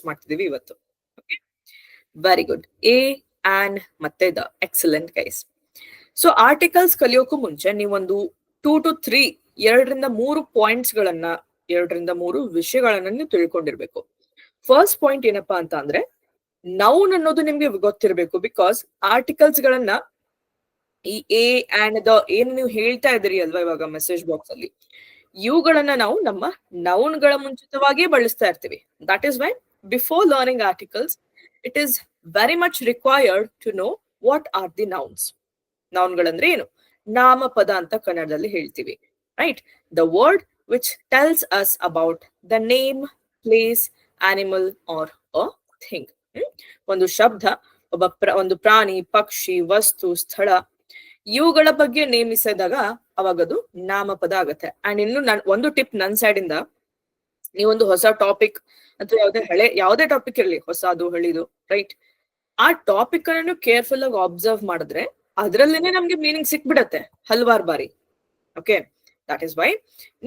ಮಾಡ್ತಿದೀವಿ ಇವತ್ತು. Very good. A an ಮತ್ತೆ the excellent guys. So articles ಕಲಿಯೋಕ್ಕೂ ಮುಂಚೆ ನೀವೊಂದು 2 to 3 2ರಿಂದ 3 ಪಾಯಿಂಟ್ಸ್ ಗಳನ್ನ 2ರಿಂದ 3 ವಿಷಯಗಳನ್ನ ನೀವು ತಿಳ್ಕೊಂಡಿರ್ಬೇಕು. ಫಸ್ಟ್ ಪಾಯಿಂಟ್ ಏನಪ್ಪಾ ಅಂತ ಅಂದ್ರೆ ನೌನ್ ಅನ್ನೋದು ನಿಮ್ಗೆ ಗೊತ್ತಿರಬೇಕು. ಬಿಕಾಸ್ ಆರ್ಟಿಕಲ್ಸ್ ಗಳನ್ನ ಈ ಎ ಅಂಡ್ ದ ಏನು ನೀವು ಹೇಳ್ತಾ ಇದ್ದೀರಿ ಅಲ್ವಾ ಇವಾಗ ಮೆಸೇಜ್ ಬಾಕ್ಸ್ ಅಲ್ಲಿ, ಇವುಗಳನ್ನ ನಾವು ನಮ್ಮ ನೌನ್ ಗಳ ಮುಂಚಿತವಾಗಿಯೇ ಬಳಸ್ತಾ ಇರ್ತೀವಿ. That is why before learning articles it is very much required to know what are the nouns. ನೌನ್ಗಳಂದ್ರೆ ಏನು? ನಾಮಪದ ಅಂತ ಕನ್ನಡದಲ್ಲಿ ಹೇಳ್ತೀವಿ, right? The word which tells us about the name, place, animal or a thing. ಒಂದು ಶಬ್ದ, ಒಂದು ಪ್ರಾಣಿ, ಪಕ್ಷಿ, ವಸ್ತು, ಸ್ಥಳ ಇವುಗಳ ಬಗ್ಗೆ ನೇಮಿಸಿದಾಗ ಅವಾಗದು ನಾಮಪದ ಆಗತ್ತೆ. ಅಂಡ್ ಇನ್ನು ಒಂದು ಟಿಪ್ ನನ್ ಸೈಡ್ ಇಂದ, ನೀವೊಂದು ಹೊಸ ಟಾಪಿಕ್ ಅಥವಾ ಯಾವುದೇ ಟಾಪಿಕ್ ಇರಲಿ, ಹೊಸದು ಹಳಿದು, ರೈಟ್, ಆ ಟಾಪಿಕ್ ಅನ್ನು ಕೇರ್ಫುಲ್ ಆಗಿ ಅಬ್ಸರ್ವ್ ಮಾಡಿದ್ರೆ ಅದ್ರಲ್ಲೇನೆ ನಮ್ಗೆ ಮೀನಿಂಗ್ ಸಿಕ್ಬಿಡತ್ತೆ ಹಲವಾರು ಬಾರಿ. ಓಕೆ, ದಟ್ ಇಸ್ ವೈ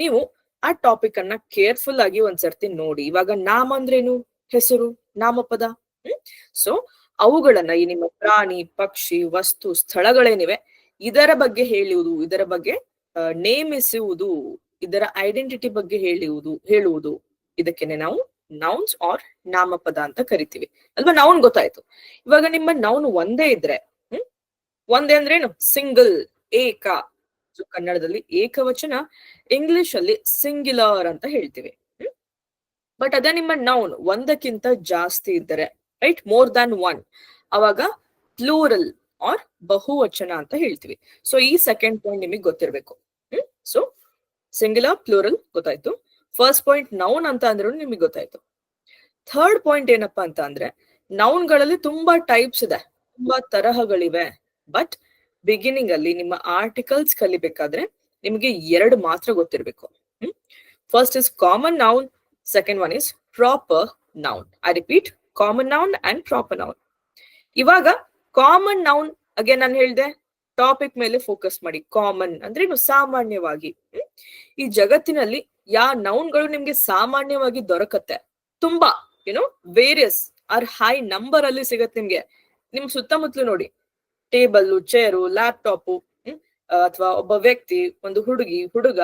ನೀವು ಆ ಟಾಪಿಕ್ ಅನ್ನ ಕೇರ್ಫುಲ್ ಆಗಿ ಒಂದ್ಸರ್ತಿ ನೋಡಿ. ಇವಾಗ ನಾಮ ಅಂದ್ರೇನು? ಹೆಸರು, ನಾಮಪದ. ಸೊ ಅವುಗಳನ್ನ ಈ ನಿಮ್ಮ ಪ್ರಾಣಿ, ಪಕ್ಷಿ, ವಸ್ತು, ಸ್ಥಳಗಳೇನಿವೆ ಇದರ ಬಗ್ಗೆ ಹೇಳುವುದು, ಇದರ ಬಗ್ಗೆ ನೇಮಿಸುವುದು, ಇದರ ಐಡೆಂಟಿಟಿ ಬಗ್ಗೆ ಹೇಳುವುದು ಇದಕ್ಕೆನೆ ನಾವು ನೌನ್ಸ್ ಆರ್ ನಾಮಪದ ಅಂತ ಕರಿತೀವಿ ಅಲ್ವಾ? ನೌನ್ ಗೊತ್ತಾಯ್ತು. ಇವಾಗ ನಿಮ್ಮ ನೌನ್ ಒಂದೇ ಇದ್ರೆ, ಒಂದೇ ಅಂದ್ರೆ ಏನು? ಸಿಂಗಲ್, ಏಕ. ಕನ್ನಡದಲ್ಲಿ ಏಕವಚನ, ಇಂಗ್ಲಿಷ್ ಅಲ್ಲಿ ಸಿಂಗ್ಯುಲರ್ ಅಂತ ಹೇಳ್ತೀವಿ. ಬಟ್ ಅದೇ ನಿಮ್ಮ ನೌನ್ ಒಂದಕ್ಕಿಂತ ಜಾಸ್ತಿ ಇದ್ದರೆ, ರೈಟ್, ಮೋರ್ ದ್ಯಾನ್ ಒನ್, ಅವಾಗ ಪ್ಲೂರಲ್ ಆರ್ ಬಹುವಚನ ಅಂತ ಹೇಳ್ತೀವಿ. ಸೊ ಈ ಸೆಕೆಂಡ್ ಪಾಯಿಂಟ್ ನಿಮಗೆ ಗೊತ್ತಿರ್ಬೇಕು. ಸೊ ಸಿಂಗ್ಯುಲರ್, ಪ್ಲೂರಲ್ ಗೊತ್ತಾಯ್ತು. ಫಸ್ಟ್ ಪಾಯಿಂಟ್ ನೌನ್ ಅಂತ ಅಂದ್ರೂ ನಿಮಗೆ ಗೊತ್ತಾಯ್ತು. ಥರ್ಡ್ ಪಾಯಿಂಟ್ ಏನಪ್ಪಾ ಅಂತ ಅಂದ್ರೆ ನೌನ್ಗಳಲ್ಲಿ ತುಂಬಾ ಟೈಪ್ಸ್ ಇದೆ, ತುಂಬಾ ತರಹಗಳಿವೆ. ಬಟ್ ಬಿಗಿನಿಂಗ್ ಅಲ್ಲಿ ನಿಮ್ಮ ಆರ್ಟಿಕಲ್ಸ್ ಕಲಿಬೇಕಾದ್ರೆ ನಿಮಗೆ 2 ಮಾತ್ರ ಗೊತ್ತಿರ್ಬೇಕು. First is common noun, second one is proper noun. I repeat, common noun and proper noun. ಇವಾಗ ಕಾಮನ್ ನೌನ್ ಅಗೇನ್ ನಾನು ಹೇಳ್ದೆ, ಟಾಪಿಕ್ ಮೇಲೆ ಫೋಕಸ್ ಮಾಡಿ. ಕಾಮನ್ ಅಂದ್ರೆ ಏನು? ಸಾಮಾನ್ಯವಾಗಿ. ಈ ಜಗತ್ತಿನಲ್ಲಿ ಯಾವ ನೌನ್ಗಳು ನಿಮ್ಗೆ ಸಾಮಾನ್ಯವಾಗಿ ದೊರಕತ್ತೆ, ತುಂಬಾ ವೇರಿಯಸ್ ಆರ್ ಹೈ ನಂಬರ್ ಅಲ್ಲಿ ಸಿಗತ್ತೆ ನಿಮ್ಗೆ. ನಿಮ್ ಸುತ್ತಮುತ್ತಲು ನೋಡಿ, ಟೇಬಲ್, ಚೇರು, ಲ್ಯಾಪ್ಟಾಪ್, ಅಥವಾ ಒಬ್ಬ ವ್ಯಕ್ತಿ, ಒಂದು ಹುಡುಗಿ, ಹುಡುಗ,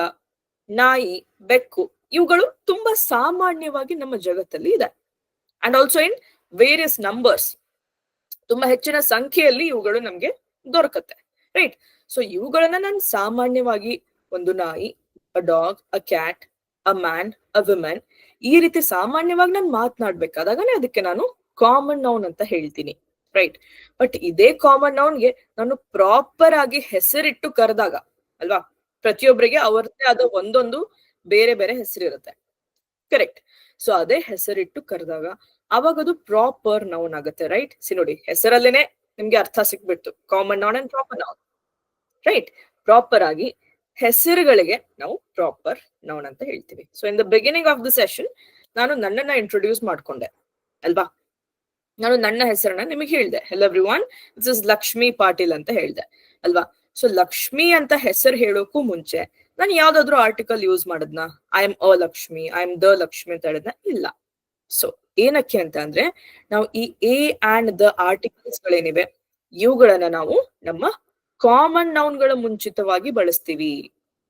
ನಾಯಿ, ಬೆಕ್ಕು, ಇವುಗಳು ತುಂಬಾ ಸಾಮಾನ್ಯವಾಗಿ ನಮ್ಮ ಜಗತ್ತಲ್ಲಿ ಇದೆ. And also in various numbers, ತುಂಬಾ ಹೆಚ್ಚಿನ ಸಂಖ್ಯೆಯಲ್ಲಿ ಇವುಗಳು ನಮ್ಗೆ ದೊರಕತ್ತೆ, ರೈಟ್? ಸೊ ಇವುಗಳನ್ನ ನಾನು ಸಾಮಾನ್ಯವಾಗಿ ಒಂದು ನಾಯಿ, a dog, a cat, a man, a women, ಈ ರೀತಿ ಸಾಮಾನ್ಯವಾಗಿ ನಾನು ಮಾತನಾಡ್ಬೇಕಾದಾಗನೇ ಅದಕ್ಕೆ ನಾನು ಕಾಮನ್ ನೌನ್ ಅಂತ ಹೇಳ್ತೀನಿ, ರೈಟ್? ಬಟ್ ಇದೇ ಕಾಮನ್ ನೌನ್ಗೆ ನಾನು ಪ್ರಾಪರ್ ಆಗಿ ಹೆಸರಿಟ್ಟು ಕರೆದಾಗ, ಅಲ್ವಾ, ಪ್ರತಿಯೊಬ್ಬರಿಗೆ ಅವರದೇ ಆದ ಒಂದೊಂದು ಬೇರೆ ಬೇರೆ ಹೆಸರಿರುತ್ತೆ, ಕರೆಕ್ಟ್? ಸೊ ಅದೇ ಹೆಸರಿಟ್ಟು ಕರೆದಾಗ ಅವಾಗ ಅದು ಪ್ರಾಪರ್ ನೌನ್ ಆಗುತ್ತೆ, ರೈಟ್? ನೋಡಿ, ಹೆಸರಲ್ಲೇನೆ ನಿಮ್ಗೆ ಅರ್ಥ ಸಿಕ್ಬಿಡ್ತು, common noun and proper noun, right? Proper ಆಗಿ ಹೆಸರುಗಳಿಗೆ ನಾವು ಪ್ರಾಪರ್ ನೌನ್ ಅಂತ ಹೇಳ್ತೀವಿ. So in the beginning of the session ನಾನು ನನ್ನನ್ನ ಇಂಟ್ರೊಡ್ಯೂಸ್ ಮಾಡ್ಕೊಂಡೆ, ಅಲ್ವಾ? ನಾನು ನನ್ನ ಹೆಸರನ್ನ ನಿಮಗೆ ಹೇಳ್ದೆ, hello everyone, this is Lakshmi Patil ಅಂತ ಹೇಳ್ದೆ, ಅಲ್ವಾ? ಸೊ ಲಕ್ಷ್ಮಿ ಅಂತ ಹೆಸರು ಹೇಳೋಕ್ಕೂ ಮುಂಚೆ ನಾನು ಯಾವ್ದಾದ್ರು ಆರ್ಟಿಕಲ್ ಯೂಸ್ ಮಾಡದ್ನ? I am a Lakshmi, I am the Lakshmi ಅಂತ ಹೇಳಿದ್ನ? ಇಲ್ಲ. ಸೊ ಏನಕ್ಕೆ ಅಂತ ಅಂದ್ರೆ ನಾವು ಈ ಎ ಅಂಡ್ ದ ಆರ್ಟಿಕಲ್ಸ್ ಗಳೇನಿವೆ ಇವುಗಳನ್ನ ನಾವು ನಮ್ಮ ಕಾಮನ್ ನೌನ್ಗಳ ಮುಂಚಿತವಾಗಿ ಬಳಸ್ತೀವಿ.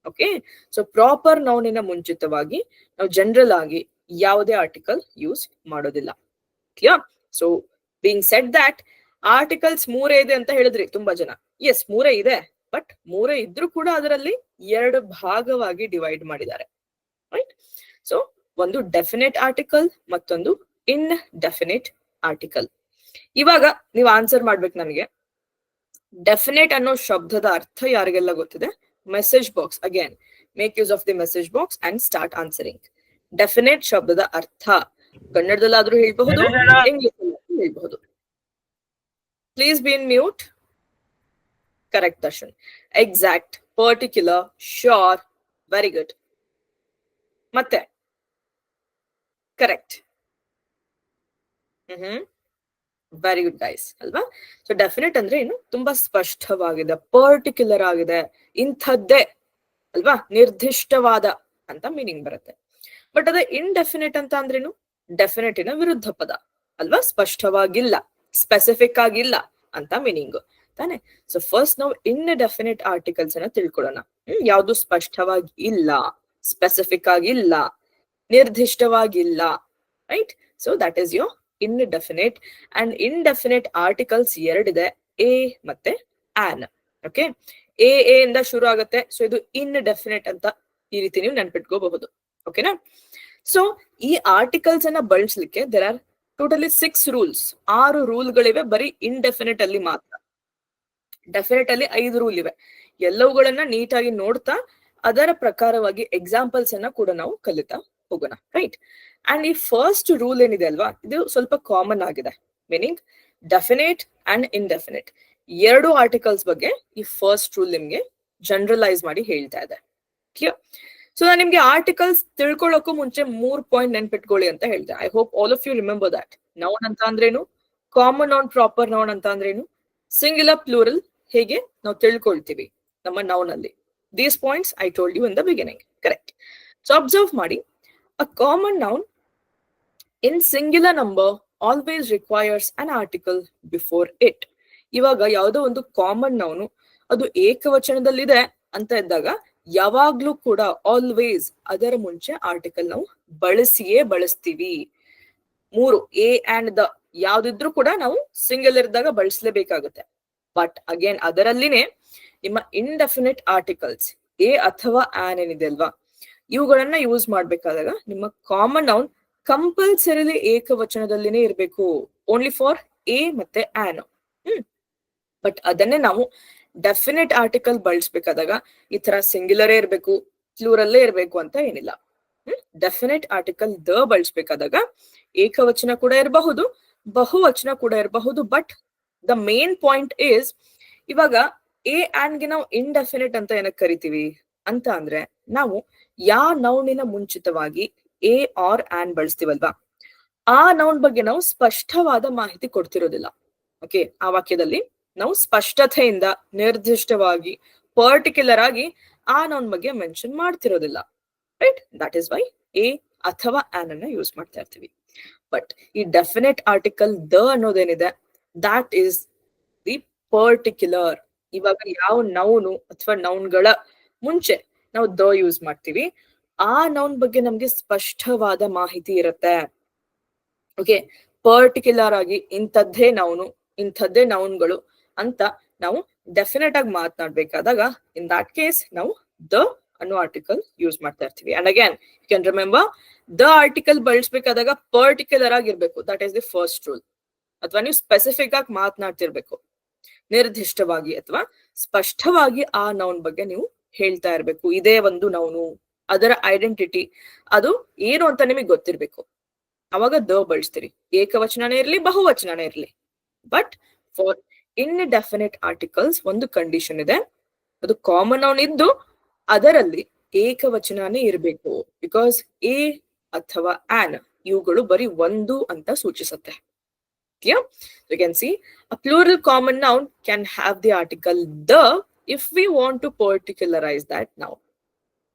ಓಕೆ, ಸೊ ಪ್ರಾಪರ್ ನೌನಿನ ಮುಂಚಿತವಾಗಿ ನಾವು ಜನರಲ್ ಆಗಿ ಯಾವುದೇ ಆರ್ಟಿಕಲ್ ಯೂಸ್ ಮಾಡೋದಿಲ್ಲ. Clear? So being said that, articles 3 ಇದೆ ಅಂತ ಹೇಳಿದ್ರಿ ತುಂಬಾ ಜನ. ಎಸ್, 3 ಇದೆ. ಬಟ್ 3 ಇದ್ರೂ ಕೂಡ ಅದರಲ್ಲಿ 2 ಭಾಗವಾಗಿ ಡಿವೈಡ್ ಮಾಡಿದ್ದಾರೆ, ರೈಟ್? ಸೊ ಒಂದು ಡೆಫಿನೆಟ್ ಆರ್ಟಿಕಲ್, ಮತ್ತೊಂದು ಇನ್ಡೆಫಿನೆಟ್ ಆರ್ಟಿಕಲ್. ಇವಾಗ ನೀವು ಆನ್ಸರ್ ಮಾಡ್ಬೇಕು ನನಗೆ. ಡೆಫಿನೆಟ್ ಅನ್ನೋ ಶಬ್ದದ ಅರ್ಥ ಯಾರಿಗೆಲ್ಲ ಗೊತ್ತಿದೆ? Message box, again make use of the message box and start answering. Definite ಶಬ್ದದ ಅರ್ಥ ಕನ್ನಡದಲ್ಲಾದ್ರೂ ಹೇಳ್ಬಹುದು, ಇಂಗ್ಲಿಷ್ ಹೇಳ್ಬಹುದು. Please be in mute. Correct Darshan. Exact, particular, sure, very good. ಮತ್ತೆ ಕರೆಕ್ಟ್. ವೆರಿ ಗುಡ್ ಗೈಸ್, ಅಲ್ವಾ? ಸೊ ಡೆಫಿನೆಟ್ ಅಂದ್ರೆ ಏನು? ತುಂಬಾ ಸ್ಪಷ್ಟವಾಗಿದೆ, ಪರ್ಟಿಕ್ಯುಲರ್ ಆಗಿದೆ, ಇಂಥದ್ದೇ, ಅಲ್ವಾ, ನಿರ್ದಿಷ್ಟವಾದ ಅಂತ ಮೀನಿಂಗ್ ಬರುತ್ತೆ. ಬಟ್ ಅದೇ ಇನ್ಡೆಫಿನೆಟ್ ಅಂತ ಅಂದ್ರೇನು? ಡೆಫಿನೆಟಿನ ವಿರುದ್ಧ ಪದ ಅಲ್ವಾ, ಸ್ಪಷ್ಟವಾಗಿಲ್ಲ, ಸ್ಪೆಸಿಫಿಕ್ ಆಗಿಲ್ಲ ಅಂತ ಮೀನಿಂಗ್ ತಾನೆ. ಸೊ ಫಸ್ಟ್ ನಾವು ಇನ್ಡೆಫಿನೆಟ್ ಆರ್ಟಿಕಲ್ಸ್ ಅನ್ನ ತಿಳ್ಕೊಳ್ಳೋಣ. ಯಾವುದು ಸ್ಪಷ್ಟವಾಗಿ ಇಲ್ಲ, ಸ್ಪೆಸಿಫಿಕ್ ಆಗಿಲ್ಲ, ನಿರ್ದಿಷ್ಟವಾಗಿಲ್ಲ, right. So that is your indefinite. And indefinite articles ಎರಡಿದೆ, ಎ ಮತ್ತೆ ಆನ್. ಓಕೆ, ಎ ಇಂದ ಶುರು ಆಗುತ್ತೆ. ಸೊ ಇದು ಇನ್ಡೆಫಿನೆಟ್ ಅಂತ ಈ ರೀತಿ ನೀವು ನೆನ್ಪಿಟ್ಕೋಬಹುದು. ಓಕೆನಾ. ಸೊ ಈ ಆರ್ಟಿಕಲ್ಸ್ ಅನ್ನ ಬಳಸಲಿಕ್ಕೆ ದೇರ್ ಆರ್ ಟೋಟಲಿ 6 ರೂಲ್ಸ್. 6 ರೂಲ್ಗಳಿವೆ ಬರೀ ಇನ್ಡೆಫಿನೆಟ್ ಅಲ್ಲಿ ಮಾತ್ರ. ಡೆಫಿನೆಟ್ ಅಲ್ಲಿ 5 ರೂಲ್ ಇವೆ. ಎಲ್ಲವುಗಳನ್ನ ನೀಟಾಗಿ ನೋಡ್ತಾ ಅದರ ಪ್ರಕಾರವಾಗಿ ಎಕ್ಸಾಂಪಲ್ಸ್ ಅನ್ನ ಕೂಡ ನಾವು ಕಲಿತಾ ಹೋಗೋಣ, ರೈಟ್. ಅಂಡ್ ಈ ಫಸ್ಟ್ ರೂಲ್ ಏನಿದೆ ಅಲ್ವಾ, ಇದು ಸ್ವಲ್ಪ ಕಾಮನ್ ಆಗಿದೆ. ಮೀನಿಂಗ್ ಡೆಫಿನೆಟ್ ಅಂಡ್ ಇನ್ಡೆಫಿನೆಟ್ ಎರಡು ಆರ್ಟಿಕಲ್ಸ್ ಬಗ್ಗೆ ಈ ಫಸ್ಟ್ ರೂಲ್ ನಿಮ್ಗೆ ಜನರಲೈಸ್ ಮಾಡಿ ಹೇಳ್ತಾ ಇದೆ. ಕ್ಲಿಯರ್. ಸೊ ನಾನು ನಿಮ್ಗೆ ಆರ್ಟಿಕಲ್ಸ್ ತಿಳ್ಕೊಳ್ಳೋಕ್ಕೂ ಮುಂಚೆ 3 ಪಾಯಿಂಟ್ ನೆನ್ಪಿಟ್ಕೊಳ್ಳಿ ಅಂತ ಹೇಳ್ದೆ. I hope all of you remember that. Noun ಅಂತ ಅಂದ್ರೇನು, ಕಾಮನ್ ನೌನ್, ಪ್ರಾಪರ್ ನೌನ್ ಅಂತ ಅಂದ್ರೇನು, ಸಿಂಗ್ಯುಲರ್ ಪ್ಲೂರಲ್ ಹೇಗೆ ನಾವು ತಿಳ್ಕೊಳ್ತೀವಿ ನಮ್ಮ ನೌನ್ ಅಲ್ಲಿ. These points I told you in the beginning, correct. So observe ಮಾಡಿ, a common noun in singular number always requires an article before it. ಇವಾಗ ಯಾವುದೋ ಒಂದು ಕಾಮನ್ ನೌನು ಅದು ಏಕವಚನದಲ್ಲಿದೆ ಅಂತ ಇದ್ದಾಗ ಯಾವಾಗ್ಲೂ ಕೂಡ ಆಲ್ವೇಸ್ ಅದರ ಮುಂಚೆ ಆರ್ಟಿಕಲ್ ನಾವು ಬಳಸ್ತೀವಿ. 3 ಎ ಅಂಡ್ ದ ಯಾವ್ದಿದ್ರು ಕೂಡ ನಾವು ಸಿಂಗಲ್ ಇದ್ದಾಗ ಬಳಸಲೇಬೇಕಾಗುತ್ತೆ. ಬಟ್ ಅಗೇನ್ ಅದರಲ್ಲಿನೇ ನಿಮ್ಮ ಇಂಡೆಫಿನೆಟ್ ಆರ್ಟಿಕಲ್ಸ್ ಎ ಅಥವಾ ಆನ್ ಏನಿದೆ ಅಲ್ವಾ, ಇವುಗಳನ್ನ ಯೂಸ್ ಮಾಡ್ಬೇಕಾದಾಗ ನಿಮ್ಮ ಕಾಮನ್ ನೌನ್ ಕಂಪಲ್ಸರಿಲಿ ಏಕವಚನದಲ್ಲಿನೇ ಇರಬೇಕು, ಓನ್ಲಿ ಫಾರ್ ಎ ಮತ್ತೆ ಆನ್. ಬಟ್ ಅದನ್ನೇ ನಾವು ಡೆಫಿನೆಟ್ ಆರ್ಟಿಕಲ್ ಬಳಸ್ಬೇಕಾದಾಗ ಈ ತರ ಸಿಂಗ್ಯುಲರೇ ಇರಬೇಕು, ಪ್ಲೂರಲ್ಲೇ ಇರಬೇಕು ಅಂತ ಏನಿಲ್ಲ. ಡೆಫಿನೆಟ್ ಆರ್ಟಿಕಲ್ ದ ಬಳಸ್ಬೇಕಾದಾಗ ಏಕವಚನ ಕೂಡ ಇರಬಹುದು, ಬಹುವಚನ ಕೂಡ ಇರಬಹುದು. But the main point is, ಇವಾಗ ಎ ಆನ್ ಗೆ ನಾವು ಇಂಡೆಫಿನೆಟ್ ಅಂತ ಏನಕ್ಕೆ ಕರಿತೀವಿ ಅಂತ ಅಂದ್ರೆ, ನಾವು ಯಾವ ನೌನಿನ ಮುಂಚಿತವಾಗಿ ಎ ಆರ್ ಆನ್ ಬಳಸ್ತೀವಲ್ವಾ, ಆ ನೌನ್ ಬಗ್ಗೆ ನಾವು ಸ್ಪಷ್ಟವಾದ ಮಾಹಿತಿ ಕೊಡ್ತಿರೋದಿಲ್ಲ. ಓಕೆ, ಆ ವಾಕ್ಯದಲ್ಲಿ ನಾವು ಸ್ಪಷ್ಟತೆಯಿಂದ ನಿರ್ದಿಷ್ಟವಾಗಿ ಪರ್ಟಿಕ್ಯುಲರ್ ಆಗಿ ಆ ನೌನ್ ಬಗ್ಗೆ ಮೆನ್ಷನ್ ಮಾಡ್ತಿರೋದಿಲ್ಲ, right. That is why a ಅಥವಾ ಆನ್ ಅನ್ನ ಯೂಸ್ ಮಾಡ್ತಾ ಇರ್ತೀವಿ. ಬಟ್ ಈ ಡೆಫಿನೆಟ್ ಆರ್ಟಿಕಲ್ ದ ಅನ್ನೋದೇನಿದೆ, ದಾಟ್ ಈಸ್ ದಿ ಪರ್ಟಿಕ್ಯುಲರ್. ಇವಾಗ ಯಾವ ನೌನು ಅಥವಾ ನೌನ್ಗಳ ಮುಂಚೆ ನಾವು ದ ಯೂಸ್ ಮಾಡ್ತೀವಿ, ಆ ನೌನ್ ಬಗ್ಗೆ ನಮ್ಗೆ ಸ್ಪಷ್ಟವಾದ ಮಾಹಿತಿ ಇರುತ್ತೆ. ಓಕೆ, ಪರ್ಟಿಕ್ಯುಲರ್ ಆಗಿ ಇಂಥದ್ದೇ ನೌನು, ಇಂಥದ್ದೇ ನೌನ್ಗಳು ಅಂತ ನಾವು ಡೆಫಿನೆಟ್ ಆಗಿ ಮಾತನಾಡ್ಬೇಕಾದಾಗ ಇನ್ ದಟ್ ಕೇಸ್ ನಾವು ದ ಅನ್ನೋ ಆರ್ಟಿಕಲ್ ಯೂಸ್ ಮಾಡ್ತಾ ಇರ್ತೀವಿ. And again you can remember, the article ಬಳಸ್ಬೇಕಾದಾಗ ಪರ್ಟಿಕ್ಯುಲರ್ ಆಗಿರ್ಬೇಕು, that is the first rule. ಅಥವಾ ನೀವು ಸ್ಪೆಸಿಫಿಕ್ ಆಗಿ ಮಾತನಾಡ್ತಿರ್ಬೇಕು, ನಿರ್ದಿಷ್ಟವಾಗಿ ಅಥವಾ ಸ್ಪಷ್ಟವಾಗಿ ಆ ನೌನ್ ಬಗ್ಗೆ ನೀವು ಹೇಳ್ತಾ ಇರ್ಬೇಕು. ಇದೇ ಒಂದು ನೌನು, ಅದರ ಐಡೆಂಟಿಟಿ ಅದು ಏನು ಅಂತ ನಿಮಗೆ ಗೊತ್ತಿರ್ಬೇಕು, ಅವಾಗ ದ ಬಳಸ್ತೀರಿ. ಏಕವಚನನೇ ಇರ್ಲಿ, ಬಹುವಚನನೇ ಇರ್ಲಿ. ಬಟ್ ಫಾರ್ ಇನ್ಡೆಫಿನೆಟ್ ಆರ್ಟಿಕಲ್ಸ್ ಒಂದು ಕಂಡೀಷನ್ ಇದೆ, ಅದು ಕಾಮನ್ ನೌನ್ ಇದ್ದು ಅದರಲ್ಲಿ ಏಕವಚನನೇ ಇರಬೇಕು. ಬಿಕಾಸ್ ಎ ಅಥವಾ ಆನ್ ಇವುಗಳು ಬರೀ ಒಂದು ಅಂತ ಸೂಚಿಸುತ್ತೆ. Clear? You can see a plural common noun can have the article the if we want to particularize that noun.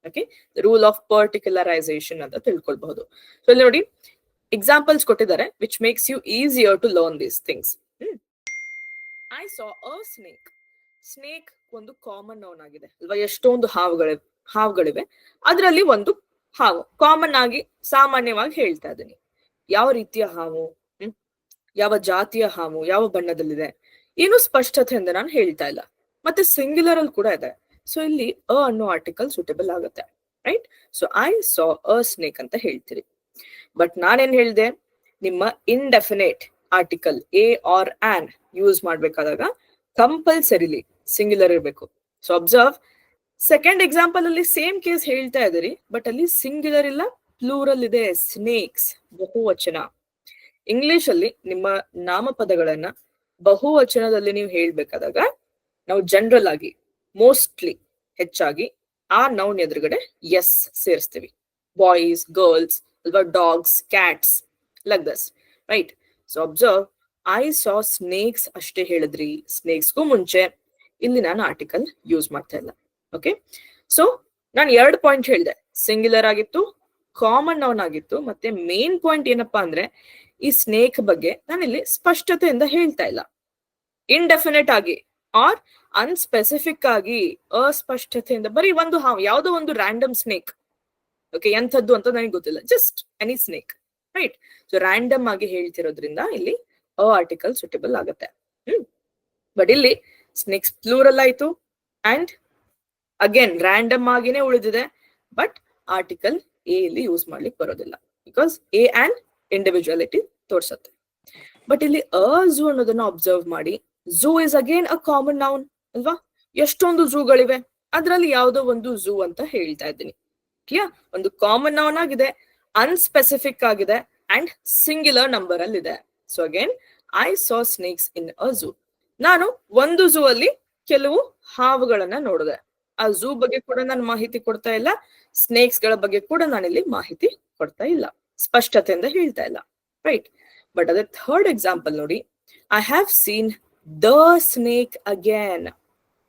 Okay, rule of particularization ಅಂತ ತಿಳ್ಕೊಳ್ಬಹುದು. ಸೊ ಇಲ್ಲಿ ನೋಡಿ ಎಕ್ಸಾಂಪಲ್ಸ್ ಕೊಟ್ಟಿದ್ದಾರೆ which makes you easier to learn these things. I saw a snake. Snake ಒಂದು common noun ಆಗಿದೆ ಅಲ್ವಾ, ಎಷ್ಟೊಂದು ಹಾವುಗಳಿವೆ, ಅದರಲ್ಲಿ ಒಂದು ಹಾವು ಕಾಮನ್ ಆಗಿ ಸಾಮಾನ್ಯವಾಗಿ ಹೇಳ್ತಾ ಇದ್ದೀನಿ. ಯಾವ ರೀತಿಯ ಹಾವು, ಯಾವ ಜಾತಿಯ ಹಾವು, ಯಾವ ಬಣ್ಣದಲ್ಲಿದೆ, ಏನು ಸ್ಪಷ್ಟತೆಯಿಂದ ನಾನು ಹೇಳ್ತಾ ಇಲ್ಲ. ಮತ್ತೆ ಸಿಂಗ್ಯುಲರ್ ಅಲ್ಲಿ ಕೂಡ ಇದೆ. ಸೊ ಇಲ್ಲಿ ಅ ಅನ್ನೋ ಆರ್ಟಿಕಲ್ ಸೂಟೇಬಲ್ ಆಗುತ್ತೆ, right. So I saw a snake ಅಂತ ಹೇಳ್ತೀರಿ. ಬಟ್ ನಾನೇನ್ ಹೇಳ್ದೆ, ನಿಮ್ಮ indefinite article a or an use ಮಾಡ್ಬೇಕಾದಾಗ ಕಂಪಲ್ಸರಿಲಿ ಸಿಂಗ್ಯುಲರ್ ಇರಬೇಕು. ಸೊ ಅಬ್ಸರ್ವ್, ಸೆಕೆಂಡ್ ಎಕ್ಸಾಂಪಲ್ ಅಲ್ಲಿ ಸೇಮ್ ಕೇಸ್ ಹೇಳ್ತಾ ಇದ್ದೀರಿ, ಬಟ್ ಅಲ್ಲಿ ಸಿಂಗ್ಯುಲರ್ ಇಲ್ಲ, ಪ್ಲೂರಲ್ ಇದೆ, ಸ್ನೇಕ್ಸ್ ಬಹುವಚನ. ಇಂಗ್ಲಿಷ್ ಅಲ್ಲಿ ನಿಮ್ಮ ನಾಮಪದಗಳನ್ನ ಬಹುವಚನದಲ್ಲಿ ನೀವು ಹೇಳ್ಬೇಕಾದಾಗ ನಾವು ಜನರಲ್ ಆಗಿ ಮೋಸ್ಟ್ಲಿ ಹೆಚ್ಚಾಗಿ ಆ ನೌನ್ ಎದುರುಗಡೆ ಎಸ್ ಸೇರಿಸ್ತೀವಿ. ಬಾಯ್ಸ್, ಗರ್ಲ್ಸ್ ಅಲ್ವಾ, dogs, cats, like this, right. So observe, I saw snakes ಅಷ್ಟೇ ಹೇಳಿದ್ರಿ, ಸ್ನೇಕ್ಸ್ಗೂ ಮುಂಚೆ ಇಲ್ಲಿ ನಾನು ಆರ್ಟಿಕಲ್ ಯೂಸ್ ಮಾಡ್ತಾ ಇಲ್ಲ. ಓಕೆ, ಸೊ ನಾನು 2 ಪಾಯಿಂಟ್ ಹೇಳಿದೆ, ಸಿಂಗ್ಯುಲರ್ ಆಗಿತ್ತು, ಕಾಮನ್ ನೌನ್ ಆಗಿತ್ತು. ಮತ್ತೆ ಮೇನ್ ಪಾಯಿಂಟ್ ಏನಪ್ಪಾ ಅಂದ್ರೆ ಈ ಸ್ನೇಕ್ ಬಗ್ಗೆ ನಾನಿಲ್ಲಿ ಸ್ಪಷ್ಟತೆಯಿಂದ ಹೇಳ್ತಾ ಇಲ್ಲ. ಇಂಡೆಫಿನೆಟ್ ಆಗಿ ಆರ್ ಅನ್ಸ್ಪೆಸಿಫಿಕ್ ಆಗಿ ಅಸ್ಪಷ್ಟತೆಯಿಂದ ಬರೀ ಒಂದು ಹಾವು, ಯಾವುದೋ ಒಂದು ರ್ಯಾಂಡಮ್ ಸ್ನೇಕ್, ಓಕೆ, ಎಂಥದ್ದು ಅಂತ ನನಗೆ ಗೊತ್ತಿಲ್ಲ, just any snake, right? So random ಆಗಿ ಹೇಳ್ತಿರೋದ್ರಿಂದ ಇಲ್ಲಿ ಆರ್ಟಿಕಲ್ ಸೂಟೇಬಲ್ ಆಗುತ್ತೆ. ಬಟ್ ಇಲ್ಲಿ ಸ್ನೇಕ್ಸ್ ಪ್ಲೂರಲ್ ಆಯ್ತು ಅಂಡ್ ಅಗೇನ್ ರ್ಯಾಂಡಮ್ ಆಗಿನೇ ಉಳಿದಿದೆ, ಬಟ್ ಆರ್ಟಿಕಲ್ ಎ ಇಲ್ಲಿ ಯೂಸ್ ಮಾಡ್ಲಿಕ್ಕೆ ಬರೋದಿಲ್ಲ ಬಿಕಾಸ್ ಎ ಅಂಡ್ ಇಂಡಿವಿಜುವಾಲಿಟಿ ತೋರ್ಸತ್ತೆ. ಬಟ್ ಇಲ್ಲಿ ಝೂ ಅನ್ನೋದನ್ನ ಅಬ್ಸರ್ವ್ ಮಾಡಿ. Zoo is again a common noun ಅಲ್ವಾ? ಎಷ್ಟೊಂದು ಝೂಗಳಿವೆ, ಅದರಲ್ಲಿ ಯಾವುದೋ ಒಂದು ಝೂ ಅಂತ ಹೇಳ್ತಾ ಇದ್ದೀನಿ. ಕ್ಲಿಯರ್? ಒಂದು ಕಾಮನ್ ನೌನ್ ಆಗಿದೆ, ಅನ್ಸ್ಪೆಸಿಫಿಕ್ ಆಗಿದೆ ಅಂಡ್ ಸಿಂಗ್ಯುಲರ್ ನಂಬರ್ ಅಲ್ಲಿ ಇದೆ. So again I saw snakes in a zoo. ನಾನು ಒಂದು ಝೂ ಅಲ್ಲಿ ಕೆಲವು ಹಾವುಗಳನ್ನ ನೋಡಿದೆ. ಆ ಝೂ ಬಗ್ಗೆ ಕೂಡ ನಾನು ಮಾಹಿತಿ ಕೊಡ್ತಾ ಇಲ್ಲ, ಸ್ನೇಕ್ಸ್ ಗಳ ಬಗ್ಗೆ ಕೂಡ ನಾನಿಲ್ಲಿ ಮಾಹಿತಿ ಕೊಡ್ತಾ ಇಲ್ಲ, ಸ್ಪಷ್ಟತೆಯಿಂದ ಹೇಳ್ತಾ ಇಲ್ಲ, ರೈಟ್? ಬಟ್ ಅದೇ ಥರ್ಡ್ ಎಕ್ಸಾಂಪಲ್ ನೋಡಿ. I have seen the snake again.